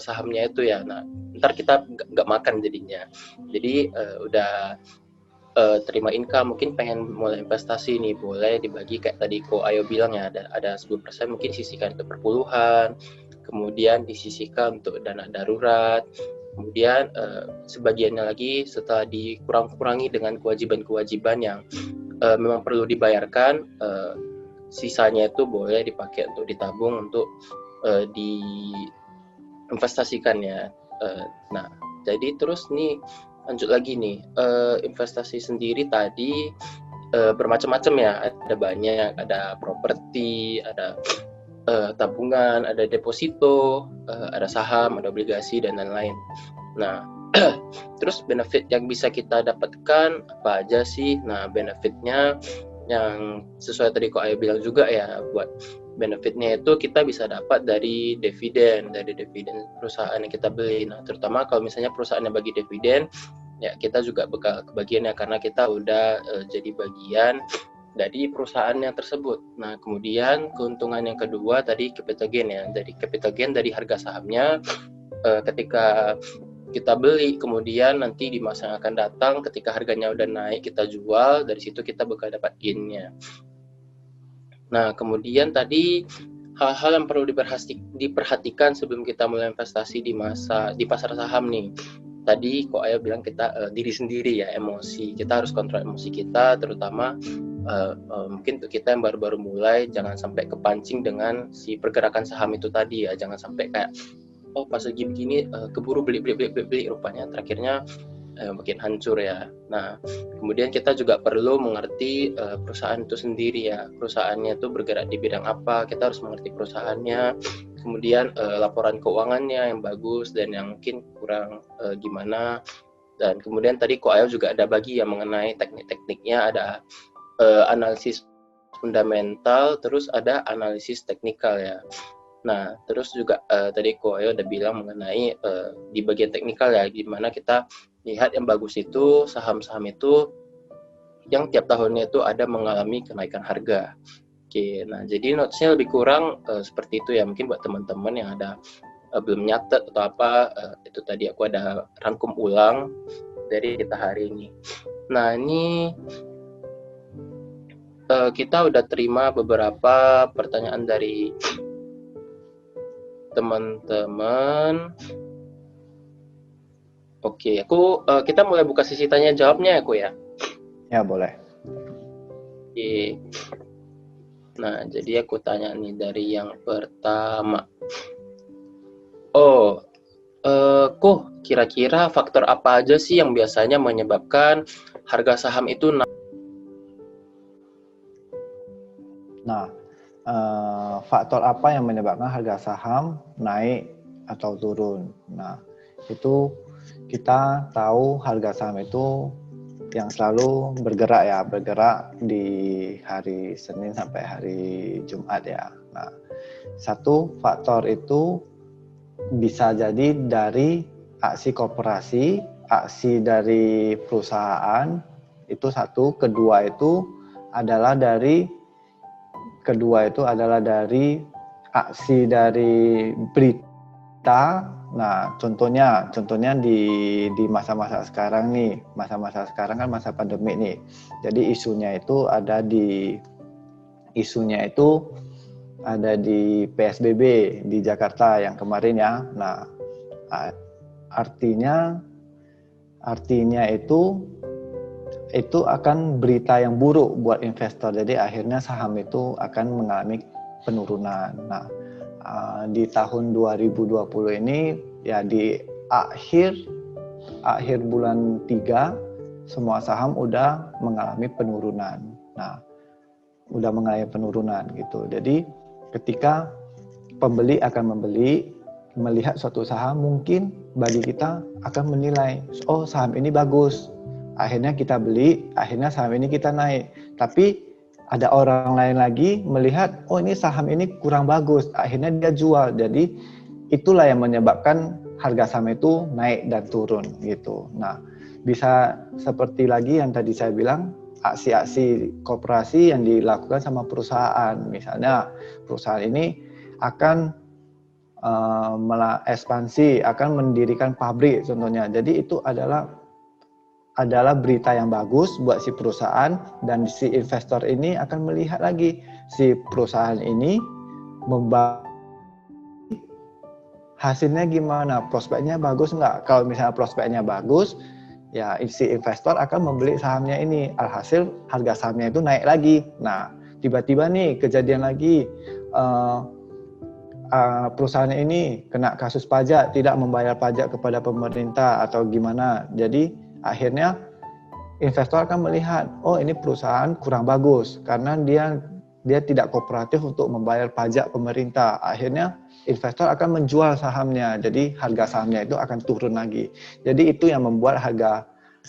sahamnya itu ya. Nah, ntar kita nggak makan jadinya. Jadi udah terima income, mungkin pengen mulai investasi nih, boleh dibagi kayak tadi Ko Ayo bilang ya, ada 10% mungkin sisihkan untuk perpuluhan, kemudian disisihkan untuk dana darurat, kemudian sebagiannya lagi setelah dikurang-kurangi dengan kewajiban-kewajiban yang memang perlu dibayarkan, sisanya itu boleh dipakai untuk ditabung untuk diinvestasikan ya. Nah, jadi terus nih lanjut lagi nih, investasi sendiri tadi bermacam-macam ya, ada banyak, ada properti, ada tabungan, ada deposito, ada saham, ada obligasi dan lain-lain. Nah, terus benefit yang bisa kita dapatkan apa aja sih? Nah, benefitnya yang sesuai tadi Ko Ayo bilang juga ya, buat benefitnya itu kita bisa dapat dari dividen perusahaan yang kita beli. Nah, terutama kalau misalnya perusahaan yang bagi dividen, ya kita juga bakal kebagian ya karena kita udah jadi bagian dari perusahaan yang tersebut. Nah, kemudian keuntungan yang kedua tadi capital gain ya. Dari capital gain dari harga sahamnya ketika kita beli, kemudian nanti di masa yang akan datang ketika harganya udah naik kita jual, dari situ kita bakal dapat gain-nya. Nah, kemudian tadi hal-hal yang perlu diperhatikan sebelum kita mulai investasi di pasar saham nih. Tadi Ko Ayo bilang kita diri sendiri ya, emosi. Kita harus kontrol emosi kita, terutama mungkin untuk kita yang baru-baru mulai, jangan sampai kepancing dengan si pergerakan saham itu tadi ya. Jangan sampai kayak, pas lagi begini keburu beli, rupanya terakhirnya makin hancur ya. Nah, kemudian kita juga perlu mengerti perusahaan itu sendiri ya. Perusahaannya itu bergerak di bidang apa, kita harus mengerti perusahaannya. Kemudian laporan keuangannya yang bagus dan yang mungkin kurang gimana. Dan kemudian tadi Ko Ayo juga ada bagi yang mengenai teknik-tekniknya, ada analisis fundamental, terus ada analisis teknikal ya. Nah, terus juga tadi Ko Ayo udah bilang mengenai di bagian teknikal ya, gimana kita lihat yang bagus itu saham-saham itu yang tiap tahunnya itu ada mengalami kenaikan harga. Oke, nah jadi notes-nya lebih kurang seperti itu ya. Mungkin buat teman-teman yang ada belum nyatet atau apa, itu tadi aku ada rangkum ulang dari kita hari ini. Nah, ini kita udah terima beberapa pertanyaan dari teman-teman. Oke, kita mulai buka sesi tanya jawabnya aku ya. Ya, boleh. Oke. Nah, jadi aku tanya nih dari yang pertama. Kira-kira faktor apa aja sih yang biasanya menyebabkan harga saham itu naik? Nah, faktor apa yang menyebabkan harga saham naik atau turun. Nah, itu kita tahu harga saham itu yang selalu bergerak di hari Senin sampai hari Jumat ya. Nah, satu faktor itu bisa jadi dari aksi koperasi, aksi dari perusahaan, itu satu. Kedua itu adalah dari aksi dari berita. Nah, contohnya di masa-masa sekarang nih, masa-masa sekarang kan masa pandemi nih. Jadi isunya itu ada di PSBB di Jakarta yang kemarin ya. Nah, artinya itu akan berita yang buruk buat investor. Jadi akhirnya saham itu akan mengalami penurunan. Nah, di tahun 2020 ini ya di akhir bulan 3 semua saham udah mengalami penurunan. Nah, udah mengalami penurunan gitu. Jadi ketika pembeli akan melihat suatu saham, mungkin bagi kita akan menilai, oh saham ini bagus. Akhirnya kita beli, akhirnya saham ini kita naik. Tapi ada orang lain lagi melihat, oh ini saham ini kurang bagus, akhirnya dia jual. Jadi itulah yang menyebabkan harga saham itu naik dan turun gitu. Nah, bisa seperti lagi yang tadi saya bilang, aksi-aksi koperasi yang dilakukan sama perusahaan. Misalnya perusahaan ini akan ekspansi, akan mendirikan pabrik contohnya. Jadi itu adalah berita yang bagus buat si perusahaan, dan si investor ini akan melihat lagi si perusahaan ini hasilnya gimana, prospeknya bagus nggak. Kalau misalnya prospeknya bagus, ya si investor akan membeli sahamnya ini. Alhasil harga sahamnya itu naik lagi. Nah, tiba-tiba nih kejadian lagi, perusahaan ini kena kasus pajak, tidak membayar pajak kepada pemerintah atau gimana. Jadi akhirnya investor akan melihat, oh ini perusahaan kurang bagus karena dia tidak kooperatif untuk membayar pajak pemerintah. Akhirnya investor akan menjual sahamnya, jadi harga sahamnya itu akan turun lagi. Jadi itu yang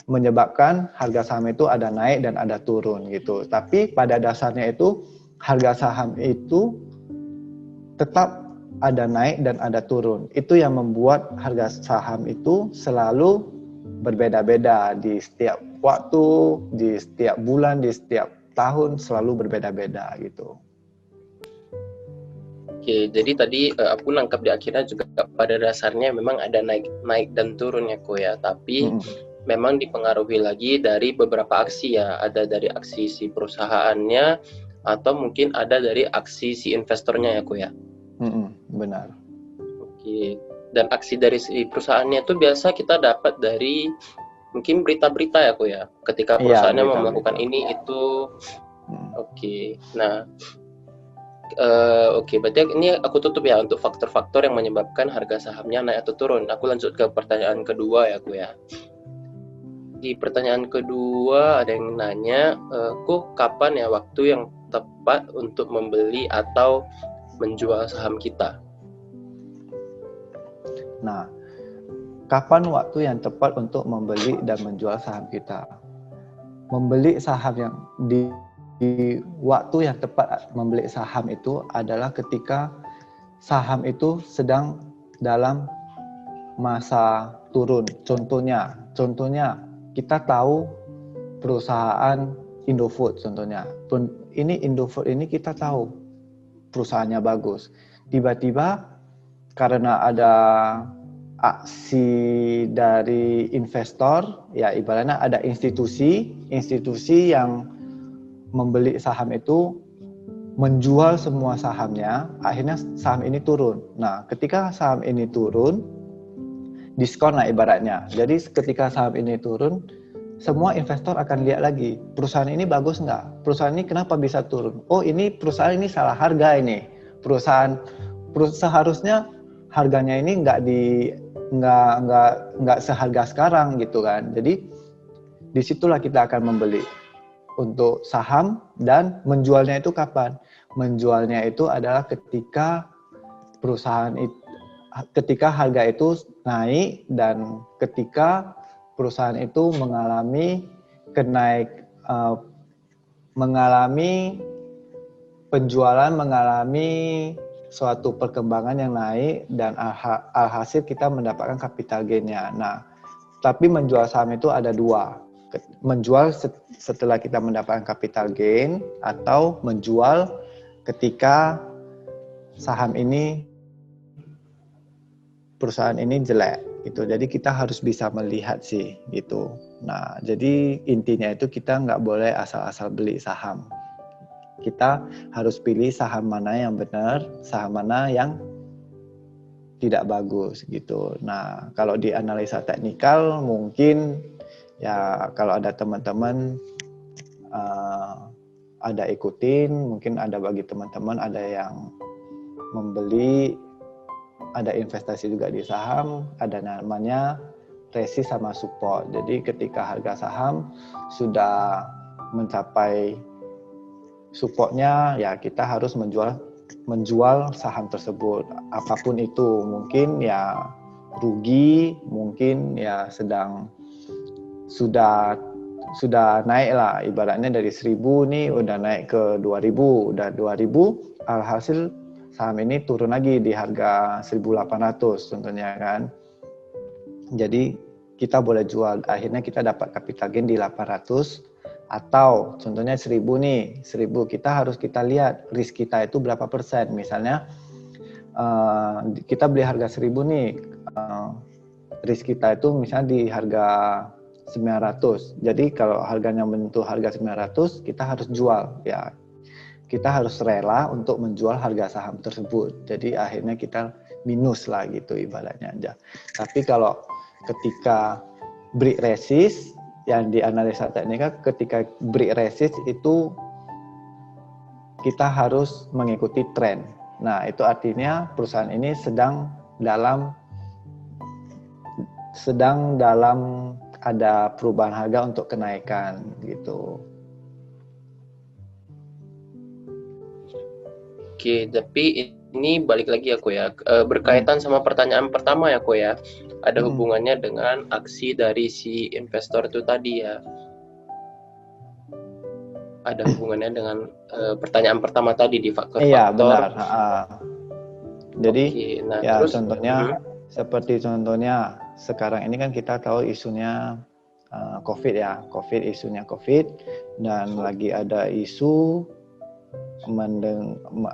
menyebabkan harga saham itu ada naik dan ada turun gitu. Tapi pada dasarnya itu harga saham itu tetap ada naik dan ada turun. Itu yang membuat harga saham itu selalu berbeda-beda di setiap waktu, di setiap bulan, di setiap tahun, selalu berbeda-beda gitu. Oke, jadi tadi aku nangkap di akhirnya juga pada dasarnya memang ada naik dan turun ya Ko ya, tapi memang dipengaruhi lagi dari beberapa aksi ya, ada dari aksi si perusahaannya atau mungkin ada dari aksi si investornya ya Ko ya. Benar. Oke, dan aksi dari si perusahaannya itu biasa kita dapat dari mungkin berita-berita ya Ko ya, ketika perusahaannya mau melakukan ini itu. Oke, nah oke, berarti ini aku tutup ya untuk faktor-faktor yang menyebabkan harga sahamnya naik atau turun. Aku lanjut ke pertanyaan kedua ya Ko ya. Di pertanyaan kedua ada yang nanya, Ko kapan ya waktu yang tepat untuk membeli atau menjual saham kita? Nah, kapan waktu yang tepat untuk membeli dan menjual saham kita? Membeli saham yang di waktu yang tepat membeli saham itu adalah ketika saham itu sedang dalam masa turun. Contohnya kita tahu perusahaan Indofood contohnya. Ini Indofood ini kita tahu perusahaannya bagus. Tiba-tiba karena ada aksi dari investor, ya ibaratnya ada institusi yang membeli saham itu, menjual semua sahamnya, akhirnya saham ini turun. Nah, ketika saham ini turun, diskon lah ibaratnya. Jadi ketika saham ini turun, semua investor akan lihat lagi, perusahaan ini bagus nggak? Perusahaan ini kenapa bisa turun? Oh, ini perusahaan ini salah harga ini. Perusahaan seharusnya harganya ini nggak seharga sekarang gitu kan. Jadi disitulah kita akan membeli untuk saham, dan menjualnya itu kapan? Menjualnya itu adalah ketika perusahaan itu ketika harga itu naik dan ketika perusahaan itu mengalami mengalami penjualan, mengalami suatu perkembangan yang naik dan alhasil kita mendapatkan capital gain-nya. Nah, tapi menjual saham itu ada dua. Menjual setelah kita mendapatkan capital gain atau menjual ketika saham ini, perusahaan ini jelek gitu. Jadi kita harus bisa melihat sih gitu. Nah, jadi intinya itu kita nggak boleh asal-asal beli saham. Kita harus pilih saham mana yang benar, saham mana yang tidak bagus gitu. Nah, kalau di analisa teknikal mungkin ya kalau ada teman-teman ada ikutin, mungkin ada bagi teman-teman ada yang membeli, ada investasi juga di saham, ada namanya resist sama support. Jadi ketika harga saham sudah mencapai supportnya, ya kita harus menjual saham tersebut. Apapun itu, mungkin ya rugi, mungkin ya sudah naik lah, ibaratnya dari 1.000 nih udah naik ke 2.000, udah 2.000, alhasil saham ini turun lagi di harga 1.800 contohnya kan. Jadi kita boleh jual, akhirnya kita dapat capital gain di 800. Atau contohnya 1.000 nih, 1.000 kita lihat risk kita itu berapa persen. Misalnya kita beli harga 1.000 nih, risk kita itu misalnya di harga 900. Jadi kalau harganya menyentuh harga 900, kita harus jual ya. Kita harus rela untuk menjual harga saham tersebut. Jadi akhirnya kita minus lah gitu ibaratnya aja. Tapi kalau ketika break resist yang dianalisa teknikal, ketika break resist itu kita harus mengikuti tren. Nah, itu artinya perusahaan ini sedang dalam ada perubahan harga untuk kenaikan gitu. Oke, tapi ini balik lagi aku ya, berkaitan sama pertanyaan pertama ya aku ya. Ada hubungannya dengan aksi dari si investor itu tadi ya. Ada hubungannya dengan pertanyaan pertama tadi di faktor-faktor. Iya, benar. Jadi nah, ya terus, contohnya seperti contohnya sekarang ini kan kita tahu isunya COVID ya, isunya COVID, dan lagi ada isu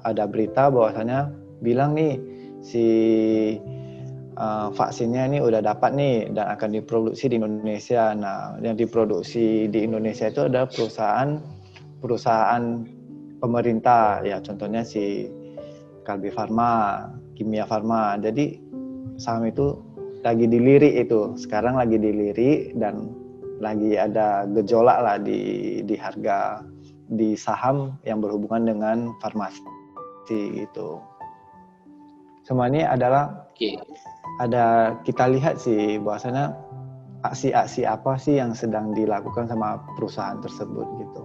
ada berita bahwasanya bilang nih si vaksinnya ini udah dapat nih dan akan diproduksi di Indonesia. Nah, yang diproduksi di Indonesia itu adalah perusahaan pemerintah ya, contohnya si Kalbe Farma, Kimia Farma. Jadi saham itu lagi dilirik itu, sekarang lagi dilirik dan lagi ada gejolak lah di harga di saham yang berhubungan dengan farmasi gitu. Semua ini adalah ada kita lihat sih bahwasanya aksi-aksi apa sih yang sedang dilakukan sama perusahaan tersebut gitu.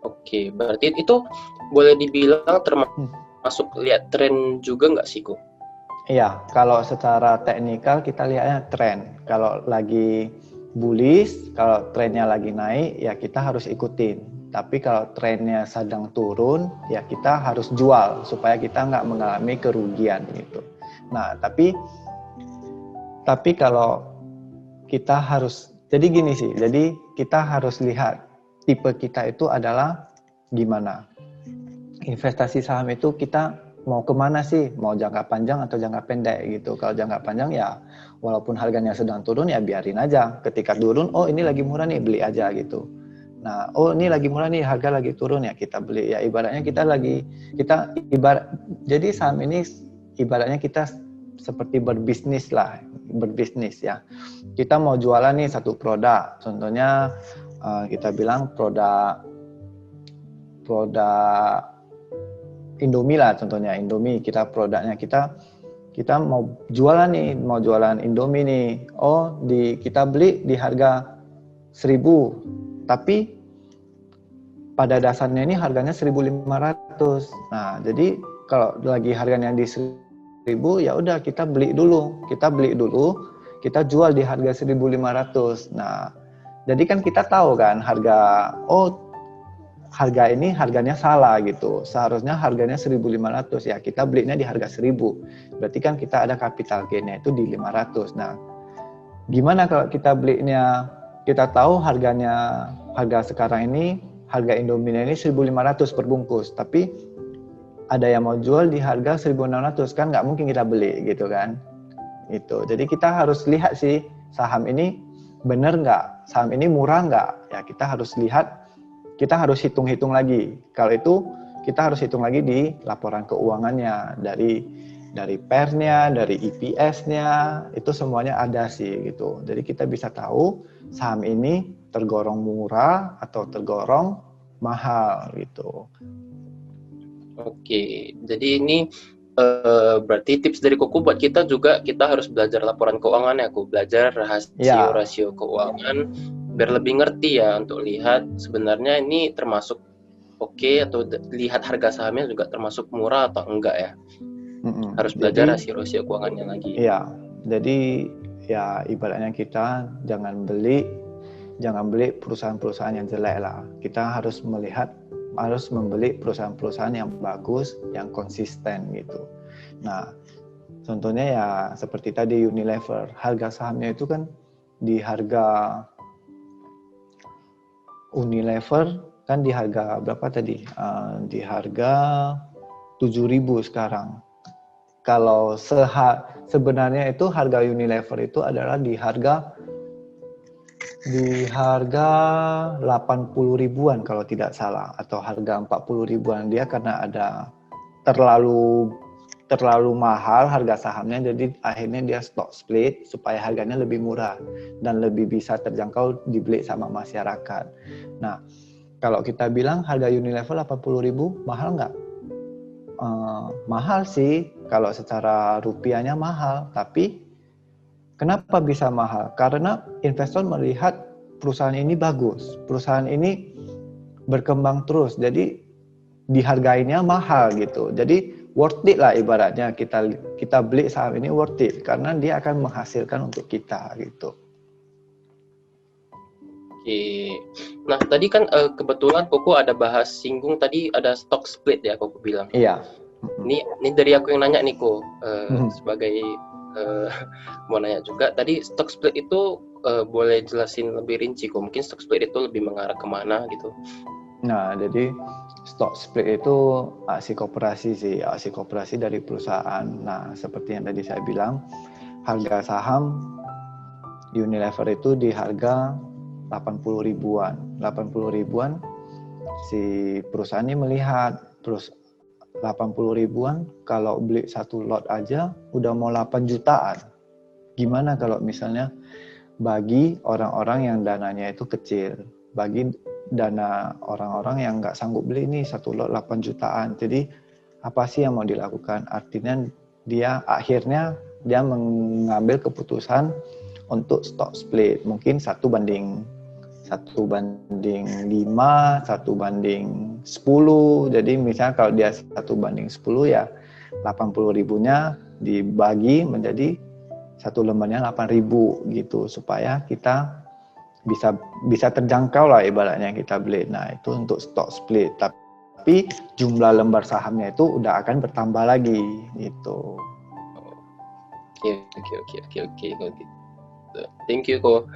Oke, berarti itu boleh dibilang termasuk lihat tren juga nggak sih, Ko? Iya, kalau secara teknikal kita lihatnya tren. Kalau lagi bullish, kalau trennya lagi naik, ya kita harus ikutin. Tapi kalau trennya sedang turun, ya kita harus jual supaya kita nggak mengalami kerugian gitu. Nah, tapi kalau kita harus, jadi gini sih, jadi kita harus lihat tipe kita itu adalah gimana. Investasi saham itu kita mau kemana sih? Mau jangka panjang atau jangka pendek gitu. Kalau jangka panjang ya walaupun harganya sedang turun ya biarin aja. Ketika turun, oh ini lagi murah nih, beli aja gitu. Nah, oh ini lagi murah nih, harga lagi turun ya kita beli. Ya ibaratnya jadi saham ini ibaratnya kita seperti berbisnis lah, ya. Kita mau jualan nih satu produk, contohnya kita bilang produk Indomie lah, contohnya Indomie. Produknya kita mau jualan Indomie nih. Oh, kita beli di harga 1.000, tapi pada dasarnya ini harganya 1.500. Nah, jadi kalau lagi harganya di 1.500 ya udah kita beli dulu, kita jual di harga 1.500. Nah, jadi kan kita tahu kan harga ini harganya salah gitu. Seharusnya harganya 1.500, ya kita belinya di harga 1.000. Berarti kan kita ada capital gain-nya itu di 500. Nah, gimana kalau kita belinya, kita tahu harga sekarang ini, harga Indomie ini 1.500 per bungkus, tapi ada yang mau jual di harga 1.600, kan nggak mungkin kita beli gitu kan. Itu. Jadi kita harus lihat sih saham ini benar nggak, saham ini murah nggak. Ya kita harus lihat, kita harus hitung-hitung lagi. Kalau itu kita harus hitung lagi di laporan keuangannya, dari PER-nya, dari EPS-nya, itu semuanya ada sih gitu. Jadi kita bisa tahu saham ini tergolong murah atau tergolong mahal gitu. Oke, jadi ini berarti tips dari Koko buat kita juga, kita harus belajar laporan keuangan ya, aku belajar rasio keuangan biar lebih ngerti ya, untuk lihat sebenarnya ini termasuk oke, atau lihat harga sahamnya juga termasuk murah atau enggak ya. Harus belajar rasio keuangannya lagi. Iya, jadi ya ibaratnya kita jangan beli perusahaan-perusahaan yang jelek lah. Kita harus membeli perusahaan-perusahaan yang bagus, yang konsisten gitu. Nah, contohnya ya seperti tadi Unilever, harga sahamnya itu kan di harga Unilever kan di harga berapa tadi? Di harga 7.000 sekarang. Kalau sebenarnya itu harga Unilever itu adalah di harga 80 ribuan kalau tidak salah, atau harga 40 ribuan. Dia karena ada terlalu mahal harga sahamnya, jadi akhirnya dia stock split supaya harganya lebih murah dan lebih bisa terjangkau dibeli sama masyarakat. Nah, kalau kita bilang harga Unilever 80 ribu mahal nggak? Mahal sih, kalau secara rupiahnya mahal, tapi kenapa bisa mahal? Karena investor melihat perusahaan ini bagus, perusahaan ini berkembang terus, jadi dihargainya mahal gitu. Jadi worth it lah ibaratnya, kita beli saham ini worth it karena dia akan menghasilkan untuk kita gitu. Oke. Nah, tadi kan kebetulan Koko ada singgung tadi ada stock split ya, Koko bilang. Iya. Ini dari aku yang nanya nih, Ko, sebagai mau nanya juga. Tadi stock split itu boleh jelasin lebih rinci, Ko? Mungkin stock split itu lebih mengarah kemana gitu? Nah, jadi stock split itu aksi koperasi dari perusahaan. Nah, seperti yang tadi saya bilang, harga saham Unilever itu di harga 80 ribuan. 80 ribuan si perusahaan ini melihat, terus 80 ribuan kalau beli satu lot aja udah mau 8 jutaan. Gimana kalau misalnya bagi orang-orang yang dananya itu kecil, bagi dana orang-orang yang nggak sanggup beli ini satu lot 8 jutaan. Jadi apa sih yang mau dilakukan? Artinya akhirnya dia mengambil keputusan untuk stock split. Mungkin 1:5, 1:10. Jadi misalnya kalau dia 1:10 ya 80 ribunya dibagi menjadi satu lembarnya 8.000 gitu, supaya kita bisa terjangkau lah ibaratnya kita beli. Nah, itu untuk stock split. Tapi jumlah lembar sahamnya itu udah akan bertambah lagi gitu. Oke. Thank you, Ko.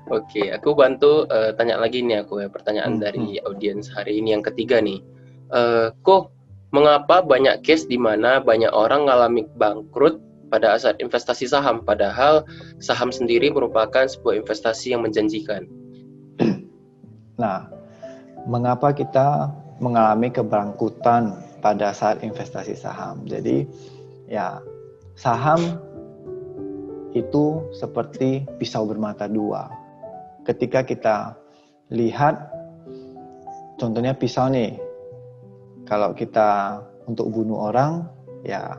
Oke, aku bantu tanya lagi nih pertanyaan dari audiens hari ini yang ketiga nih. Ko, mengapa banyak case di mana banyak orang ngalami bangkrut pada saat investasi saham, padahal saham sendiri merupakan sebuah investasi yang menjanjikan? Nah, mengapa kita mengalami kebangkrutan pada saat investasi saham? Jadi, ya, saham itu seperti pisau bermata dua. Ketika kita lihat, contohnya pisau nih, kalau kita untuk bunuh orang, ya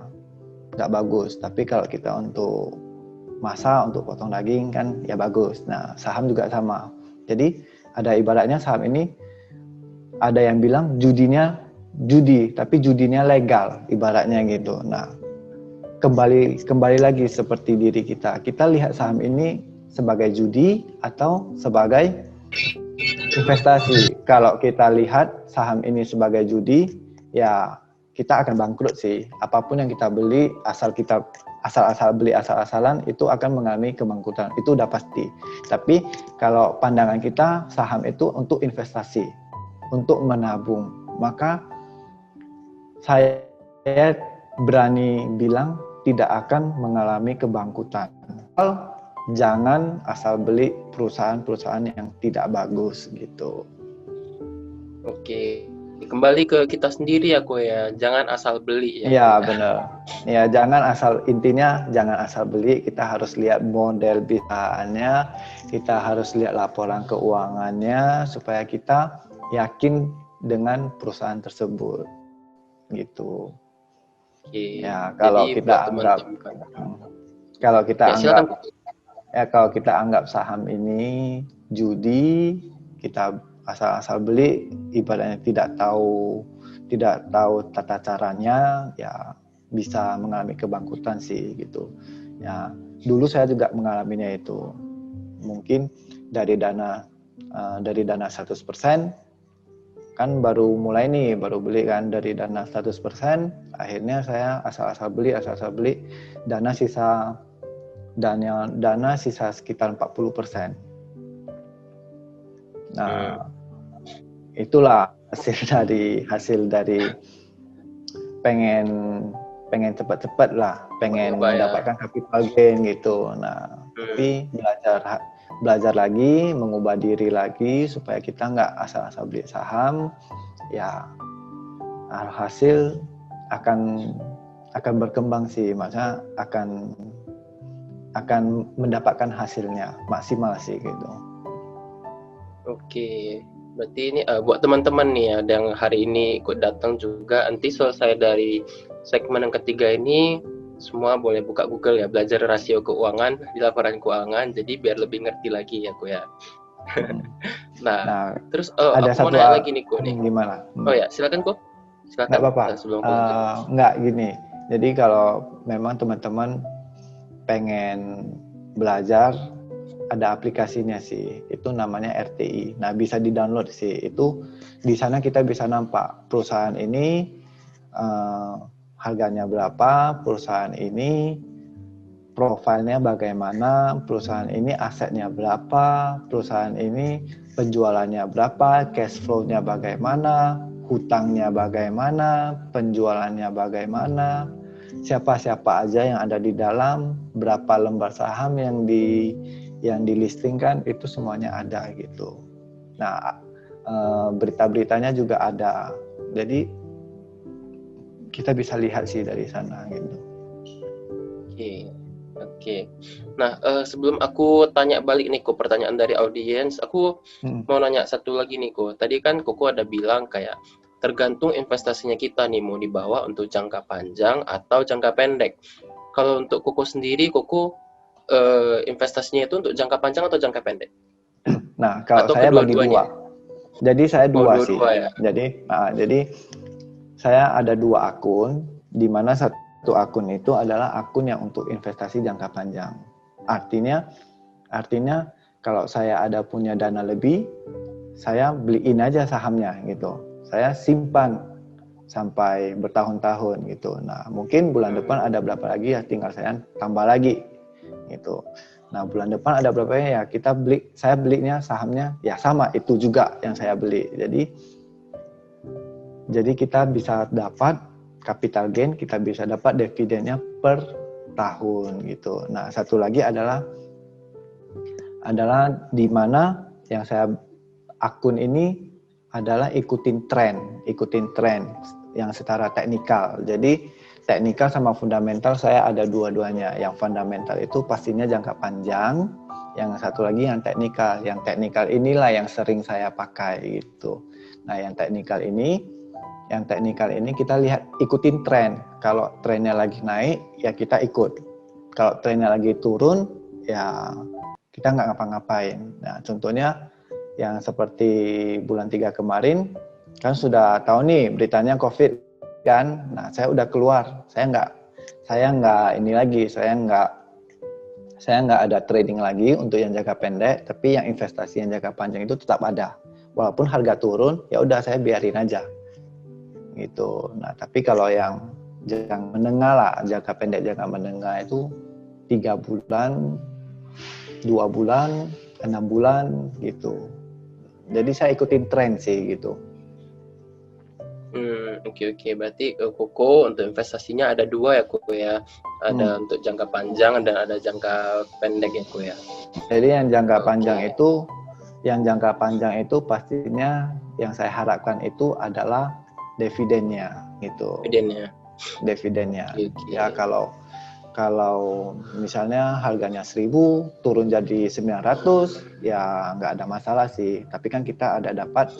nggak bagus. Tapi kalau kita untuk masak, untuk potong daging kan ya bagus. Nah, saham juga sama. Jadi ada ibaratnya saham ini, ada yang bilang judi, tapi judinya legal ibaratnya gitu. Nah, kembali lagi seperti diri kita. Kita lihat saham ini sebagai judi atau sebagai investasi. Kalau kita lihat saham ini sebagai judi, ya kita akan bangkrut sih. Apapun yang kita beli, asal-asal beli asal-asalan, itu akan mengalami kebangkrutan. Itu udah pasti. Tapi kalau pandangan kita, saham itu untuk investasi, untuk menabung. Maka saya berani bilang tidak akan mengalami kebangkrutan. Jangan asal beli perusahaan-perusahaan yang tidak bagus gitu. Oke. Kembali ke kita sendiri ya Ko ya. Jangan asal beli ya. Iya benar. Ya intinya jangan asal beli. Kita harus lihat model bisnisnya, kita harus lihat laporan keuangannya supaya kita yakin dengan perusahaan tersebut. Gitu. Oke. Ya kalau Jadi kita anggap kalau kita anggap saham ini judi, kita asal-asal beli, ibaratnya tidak tahu tata caranya, ya bisa mengalami kebangkrutan sih gitu. Ya dulu saya juga mengalaminya itu. Mungkin dari dana 100%, kan baru beli kan dari dana 100%, akhirnya saya asal-asal beli, dana sisa sekitar 40%. Nah, itulah hasil dari pengen cepat-cepat lah, pengen mendapatkan capital gain gitu. Nah, tapi belajar lagi, mengubah diri lagi supaya kita nggak asal-asal beli saham, ya hasil akan berkembang sih, maksudnya akan mendapatkan hasilnya maksimal sih gitu. Oke, berarti ini buat teman-teman nih ya yang hari ini ikut datang juga, nanti selesai dari segmen yang ketiga ini semua boleh buka Google ya, belajar rasio keuangan di laporan keuangan, jadi biar lebih ngerti lagi ya Ko ya. Nah, terus ada aku mau nanya lagi nih Ko nih. Gimana? Oh ya, silakan Ko. Silakan. Nggak apa-apa. Sebelum nggak gini. Jadi kalau memang teman-teman pengen belajar, ada aplikasinya sih. Itu namanya RTI. Nah, bisa di-download sih. Itu di sana kita bisa nampak perusahaan ini harganya berapa, perusahaan ini profilnya bagaimana, perusahaan ini asetnya berapa, perusahaan ini penjualannya berapa, cash flow-nya bagaimana, hutangnya bagaimana, penjualannya bagaimana, siapa-siapa aja yang ada di dalam, berapa lembar saham yang dilistingkan, itu semuanya ada gitu. Nah, berita-beritanya juga ada. Jadi kita bisa lihat sih dari sana gitu. Oke. Nah, sebelum aku tanya balik nih Ko, pertanyaan dari audiens, aku mau nanya satu lagi nih Ko. Tadi kan Koko ada bilang kayak tergantung investasinya kita nih, mau dibawa untuk jangka panjang atau jangka pendek. Kalau untuk Koko sendiri, Koko investasinya itu untuk jangka panjang atau jangka pendek? Nah, kalau saya bagi dua. Jadi saya dua sih. Ya? Jadi saya ada dua akun, di mana satu akun itu adalah akun yang untuk investasi jangka panjang. Artinya kalau saya ada punya dana lebih, saya beliin aja sahamnya gitu. Saya simpan sampai bertahun-tahun gitu. Nah, mungkin bulan depan ada berapa lagi ya, tinggal saya tambah lagi gitu. Nah, bulan depan ada berapa ya, saya belinya sahamnya ya sama itu juga yang saya beli. Jadi kita bisa dapat capital gain, kita bisa dapat dividennya per tahun gitu. Nah, satu lagi adalah di mana yang saya akun ini adalah ikutin tren yang secara teknikal. Jadi teknikal sama fundamental saya ada dua-duanya. Yang fundamental itu pastinya jangka panjang, yang satu lagi yang teknikal. Yang teknikal inilah yang sering saya pakai gitu. Nah, yang teknikal ini kita lihat ikutin tren. Kalau trennya lagi naik, ya kita ikut. Kalau trennya lagi turun, ya kita nggak ngapa-ngapain. Nah, contohnya yang seperti bulan 3 kemarin, kan sudah tahu nih beritanya COVID kan. Nah, saya udah keluar. Saya saya nggak ada trading lagi untuk yang jangka pendek, tapi yang investasi yang jangka panjang itu tetap ada. Walaupun harga turun, ya udah saya biarin aja. Gitu. Nah, tapi kalau yang jangka menengah lah, jangka pendek, jangka menengah itu 3 bulan, 2 bulan, 6 bulan gitu. Jadi saya ikutin tren sih gitu. Oke. Berarti Koko untuk investasinya ada 2 ya Koko ya. Ada untuk jangka panjang dan ada jangka pendek ya Koko ya. Jadi yang jangka panjang itu pastinya yang saya harapkan itu adalah dividennya gitu. Dividennya. Okay. Ya kalau misalnya harganya 1.000 turun jadi 900 ya nggak ada masalah sih. Tapi kan kita ada dapat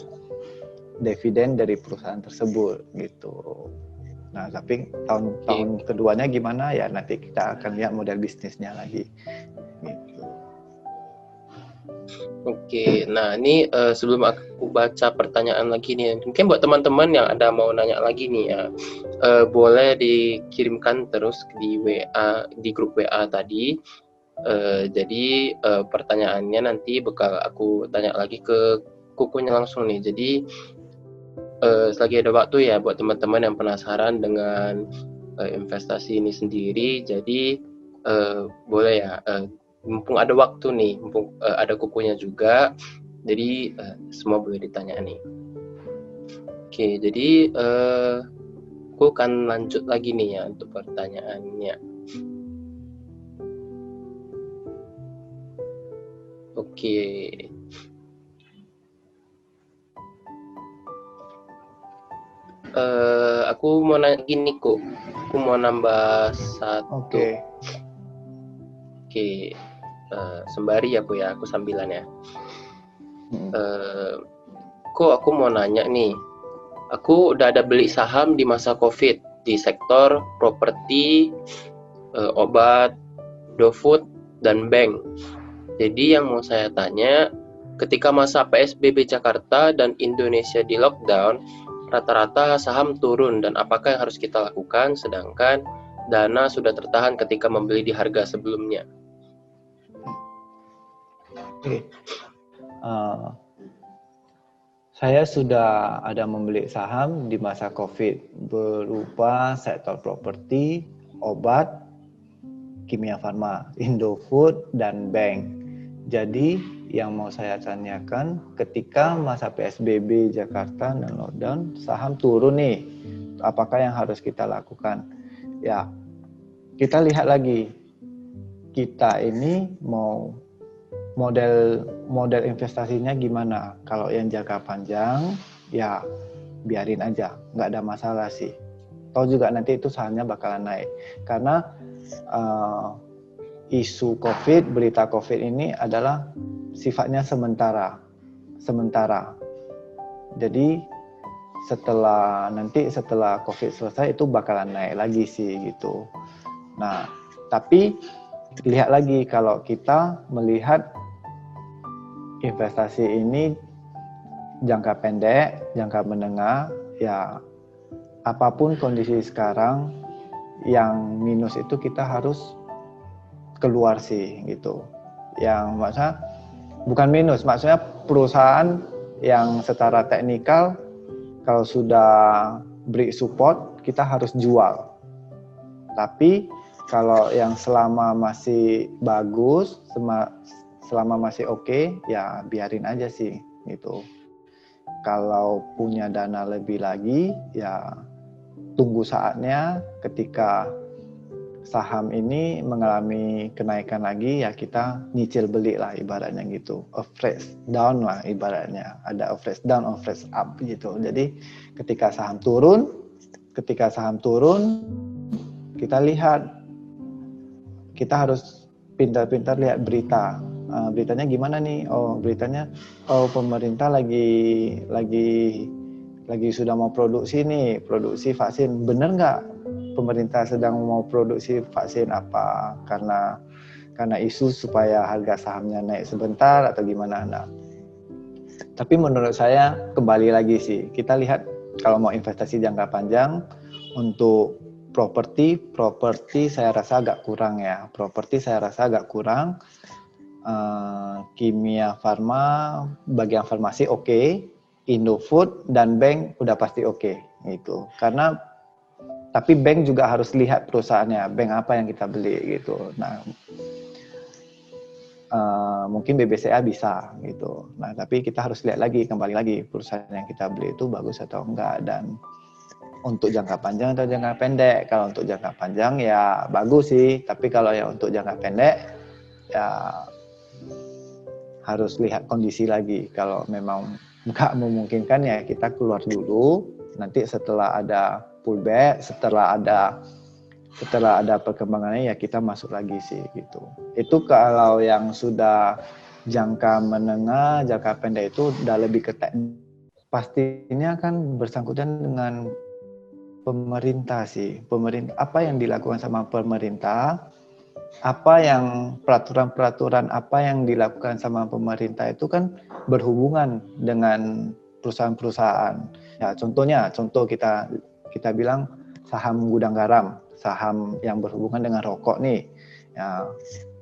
dividen dari perusahaan tersebut gitu. Nah, tapi tahun keduanya gimana ya nanti kita akan lihat model bisnisnya lagi gitu. Oke, nah ini sebelum aku baca pertanyaan lagi nih, mungkin buat teman-teman yang ada mau nanya lagi nih ya, boleh dikirimkan terus di WA, di grup WA tadi. Jadi pertanyaannya nanti bakal aku tanya lagi ke Kukunya langsung nih. Jadi selagi ada waktu ya buat teman-teman yang penasaran dengan investasi ini sendiri, jadi boleh ya, mumpung ada waktu nih, mumpung ada Kukunya juga, jadi semua boleh ditanya nih. Oke, jadi aku akan lanjut lagi nih ya untuk pertanyaannya. Oke. Aku mau nanya gini kok, aku mau nambah satu. Oke. Sembari aku sambilan ya. Kok aku mau nanya nih, aku udah ada beli saham di masa COVID di sektor properti, obat, GoFood, dan bank. Jadi yang mau saya tanya, ketika masa PSBB Jakarta dan Indonesia di lockdown, rata-rata saham turun dan apakah yang harus kita lakukan sedangkan dana sudah tertahan ketika membeli di harga sebelumnya? Saya sudah ada membeli saham di masa COVID berupa sektor properti, obat, kimia farma, Indofood, dan bank. Jadi yang mau saya tanyakan, ketika masa PSBB Jakarta dan lockdown, saham turun nih, apakah yang harus kita lakukan? Ya, kita lihat lagi, kita ini mau model investasinya gimana. Kalau yang jangka panjang, ya biarin aja, nggak ada masalah sih. Tahu juga nanti itu sahamnya bakalan naik, karena isu COVID, berita COVID ini adalah sifatnya sementara. Jadi setelah COVID selesai itu bakalan naik lagi sih gitu. Nah, tapi lihat lagi kalau kita melihat investasi ini jangka pendek, jangka menengah, ya apapun kondisi sekarang yang minus itu kita harus keluar sih gitu. Yang maksudnya bukan minus, maksudnya perusahaan yang secara teknikal kalau sudah beri support kita harus jual. Tapi kalau yang selama masih bagus, selama masih oke, ya biarin aja sih gitu. Kalau punya dana lebih lagi, ya tunggu saatnya ketika saham ini mengalami kenaikan lagi, ya kita nyicil beli lah ibaratnya gitu. A fresh down lah ibaratnya. Ada a fresh down, a fresh up gitu. Jadi ketika saham turun, kita lihat, kita harus pintar-pintar lihat berita. Beritanya gimana nih? Beritanya pemerintah lagi sudah mau produksi vaksin. Bener nggak pemerintah sedang mau produksi vaksin apa? Karena isu supaya harga sahamnya naik sebentar atau gimana? Nah, tapi menurut saya kembali lagi sih, kita lihat kalau mau investasi jangka panjang untuk properti saya rasa agak kurang ya. Properti saya rasa agak kurang. Kimia farma, bagian farmasi oke. Indofood dan bank udah pasti oke gitu. Karena tapi bank juga harus lihat perusahaannya, bank apa yang kita beli gitu. Nah, mungkin BBCA bisa gitu. Nah, tapi kita harus lihat lagi, kembali lagi perusahaan yang kita beli itu bagus atau enggak, dan untuk jangka panjang atau jangka pendek. Kalau untuk jangka panjang ya bagus sih, tapi kalau ya untuk jangka pendek ya harus lihat kondisi lagi. Kalau memang nggak memungkinkan ya kita keluar dulu. Nanti setelah ada pullback, setelah ada perkembangannya ya kita masuk lagi sih gitu. Itu kalau yang sudah jangka menengah, jangka pendek itu udah lebih ketat. Pastinya kan bersangkutan dengan pemerintah sih. Pemerintah, apa yang dilakukan sama pemerintah, apa yang peraturan-peraturan apa yang dilakukan sama pemerintah itu kan berhubungan dengan perusahaan-perusahaan. Ya, contoh kita bilang saham gudang garam, saham yang berhubungan dengan rokok nih. Ya,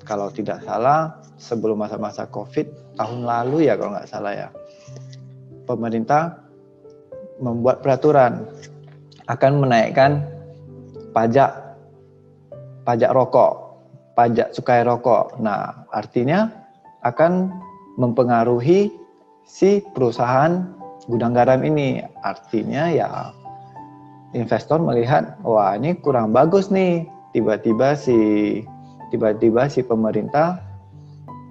kalau tidak salah sebelum masa-masa Covid tahun lalu ya kalau nggak salah ya, pemerintah membuat peraturan akan menaikkan pajak rokok, pajak cukai rokok. Nah, artinya akan mempengaruhi si perusahaan gudang garam ini. Artinya ya investor melihat, wah ini kurang bagus nih. Tiba-tiba si pemerintah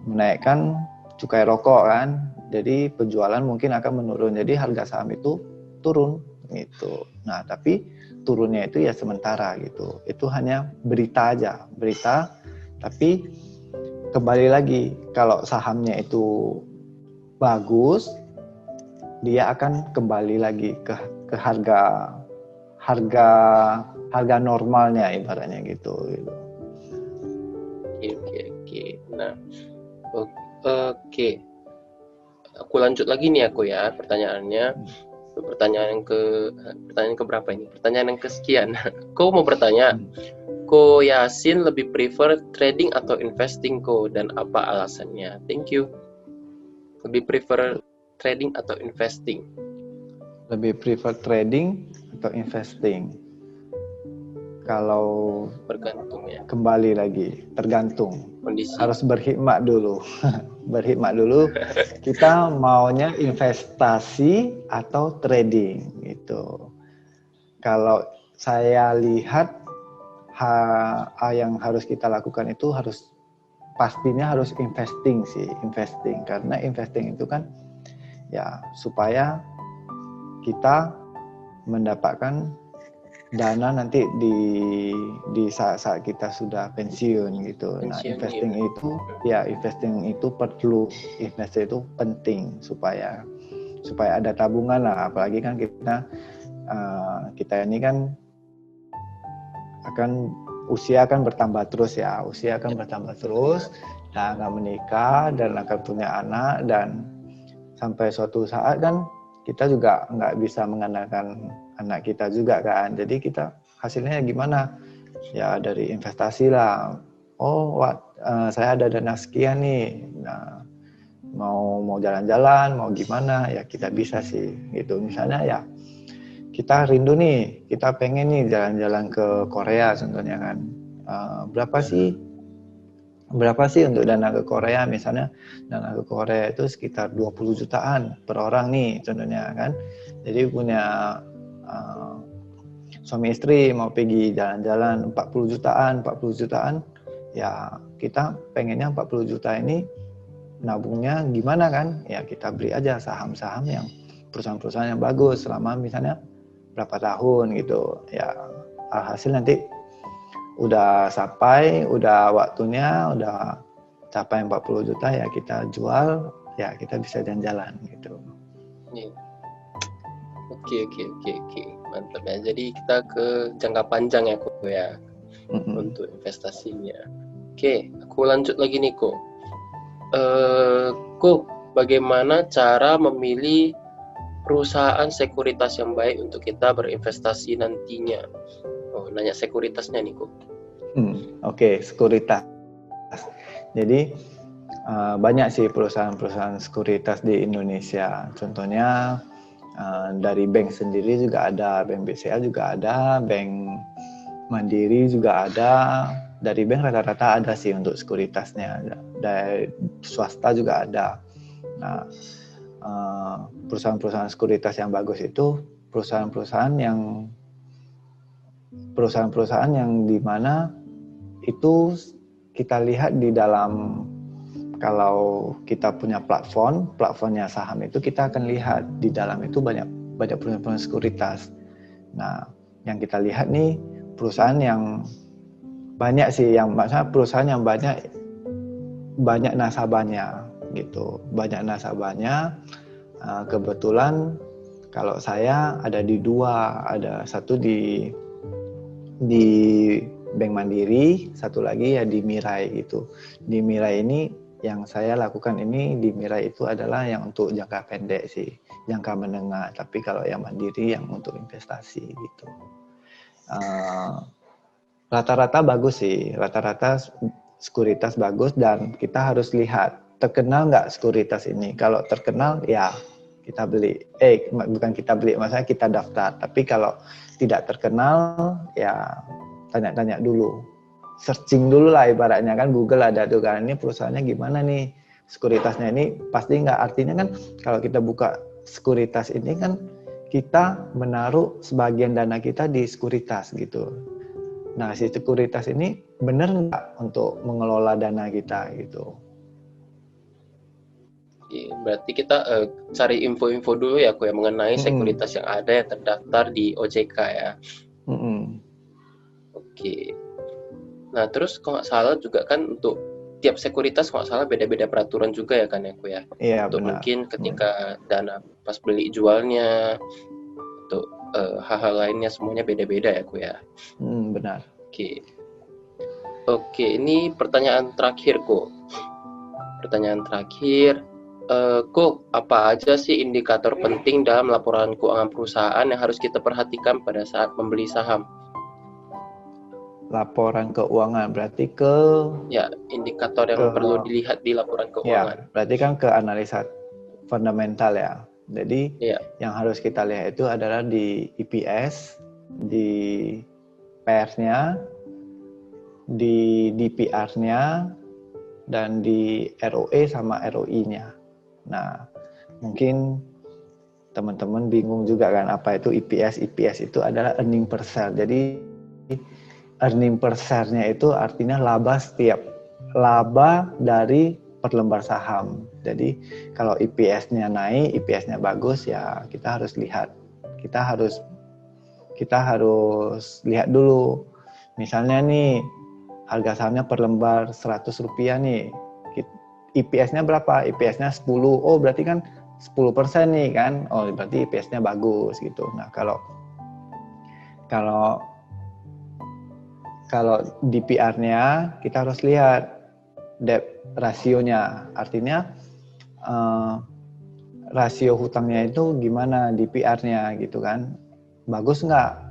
menaikkan cukai rokok kan. Jadi penjualan mungkin akan menurun. Jadi harga saham itu turun gitu. Nah, tapi turunnya itu ya sementara gitu. Itu hanya berita aja, berita. Tapi kembali lagi, kalau sahamnya itu bagus, dia akan kembali lagi ke harga normalnya ibaratnya gitu. Oke. Nah, oke. Aku lanjut lagi nih ya pertanyaannya. Pertanyaan ke berapa ini? Pertanyaan yang kesekian. Kau mau bertanya, Ko Yasin lebih prefer trading atau investing Ko, dan apa alasannya? Thank you. Lebih prefer trading atau investing? Lebih prefer trading atau investing? Kalau Bergantung ya. Kembali lagi, tergantung. Kondisi. Harus berhikmat dulu. Berhikmat dulu. Kita maunya investasi atau trading gitu. Kalau saya lihat yang harus kita lakukan itu pastinya harus investing sih, investing. Karena investing itu kan ya supaya kita mendapatkan dana nanti di saat kita sudah pensiun gitu. Nah, investing itu perlu, investasi itu penting supaya ada tabungan lah. Apalagi kan kita ini kan usia akan bertambah terus ya, dan akan menikah dan akan punya anak, dan sampai suatu saat kan kita juga nggak bisa mengandalkan anak kita juga kan. Jadi kita hasilnya gimana? Ya dari investasi lah. Saya ada dana sekian nih. Nah, mau jalan-jalan, mau gimana? Ya kita bisa sih gitu. Misalnya ya kita rindu nih, kita pengen nih jalan-jalan ke Korea contohnya kan. Berapa sih untuk dana ke Korea? Misalnya dana ke Korea itu sekitar 20 jutaan per orang nih contohnya kan. Jadi punya suami istri mau pergi jalan-jalan 40 jutaan, ya kita pengennya 40 juta ini nabungnya gimana kan? Ya kita beli aja saham-saham yang perusahaan-perusahaan yang bagus selama misalnya berapa tahun gitu. Ya hasil nanti udah waktunya udah capai 40 juta ya kita jual, ya kita bisa jalan-jalan gitu. Oke. Mantap ya. Jadi kita ke jangka panjang ya Ko ya. Untuk investasinya. Oke, aku lanjut lagi nih Ko. Ko, bagaimana cara memilih perusahaan sekuritas yang baik untuk kita berinvestasi nantinya? mau nanya sekuritasnya nih kok. Oke, sekuritas. Jadi banyak sih perusahaan-perusahaan sekuritas di Indonesia. Contohnya dari bank sendiri juga ada, bank BCA juga ada, bank Mandiri juga ada. Dari bank rata-rata ada sih untuk sekuritasnya. Dari swasta juga ada. Nah, perusahaan-perusahaan sekuritas yang bagus itu perusahaan-perusahaan yang di mana itu kita lihat di dalam, kalau kita punya platformnya saham itu kita akan lihat di dalam itu banyak perusahaan sekuritas. Nah, yang kita lihat nih perusahaan yang banyak sih, yang maksudnya perusahaan yang banyak nasabahnya gitu, banyak nasabahnya. Kebetulan kalau saya ada di dua, ada satu di Bank Mandiri, satu lagi ya di Mirai gitu. Di Mirai ini yang saya lakukan ini di Mirai itu adalah yang untuk jangka pendek sih, jangka menengah. Tapi kalau yang Mandiri yang untuk investasi gitu. Rata-rata bagus sih, rata-rata sekuritas bagus dan kita harus lihat terkenal nggak sekuritas ini. Kalau terkenal ya kita beli. Bukan kita beli, maksudnya kita daftar. Tapi kalau tidak terkenal ya tanya-tanya dulu, searching dulu lah ibaratnya kan, Google ada tuh kan, ini perusahaannya gimana nih, sekuritasnya ini pasti nggak, artinya kan kalau kita buka sekuritas ini kan kita menaruh sebagian dana kita di sekuritas gitu. Nah si sekuritas ini benar nggak untuk mengelola dana kita gitu. Berarti kita cari info-info dulu ya kok, yang mengenai sekuritas yang ada yang terdaftar di OJK ya. Oke. Nah terus kalau nggak salah juga kan untuk tiap sekuritas kalau nggak salah beda-beda peraturan juga ya kan ya kok ya. Iya, untuk benar. Mungkin ketika dana pas beli jualnya, untuk hal-hal lainnya semuanya beda-beda ya kok ya. Benar. Oke, ini pertanyaan terakhir kok. Kok apa aja sih indikator penting dalam laporan keuangan perusahaan yang harus kita perhatikan pada saat membeli saham? Laporan keuangan berarti indikator yang perlu dilihat di laporan keuangan. Ya, berarti kan ke analisa fundamental ya. Jadi yang harus kita lihat itu adalah di EPS, di PR-nya, di DPR-nya, dan di ROE sama ROI-nya. Nah, mungkin teman-teman bingung juga kan apa itu EPS. EPS itu adalah earning per share. Jadi earning per share-nya itu artinya laba dari per lembar saham. Jadi kalau EPS-nya naik, EPS-nya bagus ya kita harus lihat. Kita harus lihat dulu. Misalnya nih harga sahamnya per lembar Rp100 nih. EPS-nya berapa? EPS-nya 10. Oh, berarti kan 10% nih kan. Oh, berarti EPS-nya bagus gitu. Nah, kalau DPR-nya kita harus lihat debt rasionya. Artinya rasio hutangnya itu gimana DPR-nya gitu kan. Bagus nggak?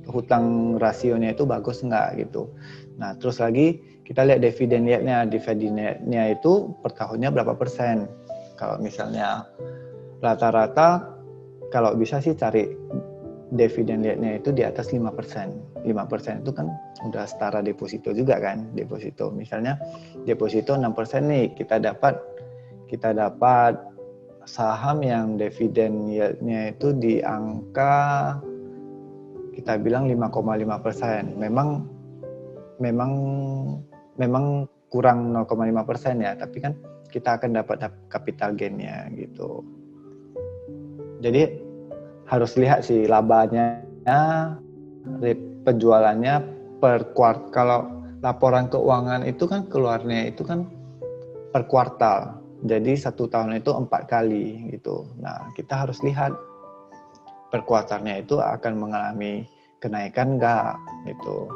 Hutang rasionya itu bagus nggak gitu. Nah, terus lagi kita lihat dividen yield-nya. Dividen yield-nya itu per tahunnya berapa persen. Kalau misalnya rata-rata, kalau bisa sih cari dividen yield-nya itu di atas 5%. 5% itu kan udah setara deposito juga kan. Deposito misalnya deposito 6% nih, kita dapat saham yang dividen yield-nya itu di angka kita bilang 5,5%. Memang kurang 0,5% ya, tapi kan kita akan dapat capital gain-nya gitu. Jadi harus lihat sih labanya, penjualannya per kuartal. Kalau laporan keuangan itu kan keluarnya itu kan per kuartal. Jadi 1 tahun itu 4 kali gitu. Nah, kita harus lihat per kuartalnya itu akan mengalami kenaikan enggak gitu.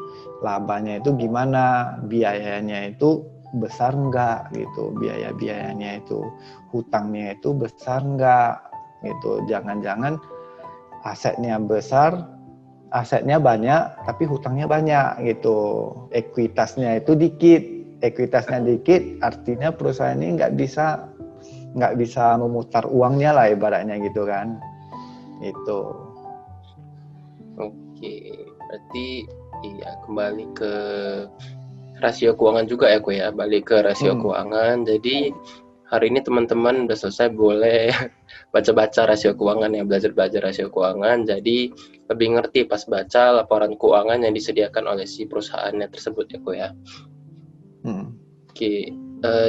Labanya itu gimana, biayanya itu besar enggak gitu, biayanya itu, hutangnya itu besar enggak gitu. Jangan-jangan asetnya besar, asetnya banyak tapi hutangnya banyak gitu. Ekuitasnya itu dikit. Ekuitasnya dikit artinya perusahaan ini nggak bisa memutar uangnya lah ibaratnya gitu kan. Itu. Oke, berarti iya kembali ke rasio keuangan juga ya, ya. Balik ke rasio keuangan. Jadi hari ini teman-teman udah selesai, boleh baca-baca rasio keuangan ya, belajar-belajar rasio keuangan. Jadi lebih ngerti pas baca laporan keuangan yang disediakan oleh si perusahaannya tersebut ya, ya. Oke,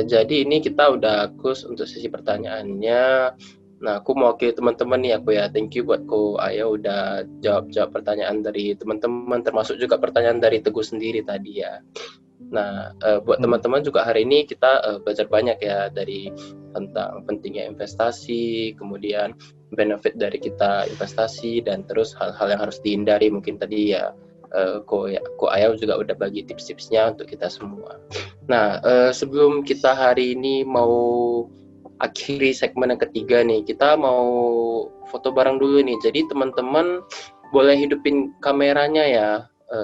jadi ini kita udah close untuk sesi pertanyaannya. Nah, aku mau ke teman-teman nih ya. Thank you buat Ko Aya udah jawab pertanyaan dari teman-teman, termasuk juga pertanyaan dari Teguh sendiri tadi ya. Nah, buat teman-teman juga hari ini kita belajar banyak ya dari tentang pentingnya investasi, kemudian benefit dari kita investasi, dan terus hal-hal yang harus dihindari mungkin tadi ya. Ko Aya juga udah bagi tips-tipsnya untuk kita semua. Nah, sebelum kita hari ini mau akhiri segmen yang ketiga nih, kita mau foto bareng dulu nih. Jadi teman-teman boleh hidupin kameranya ya.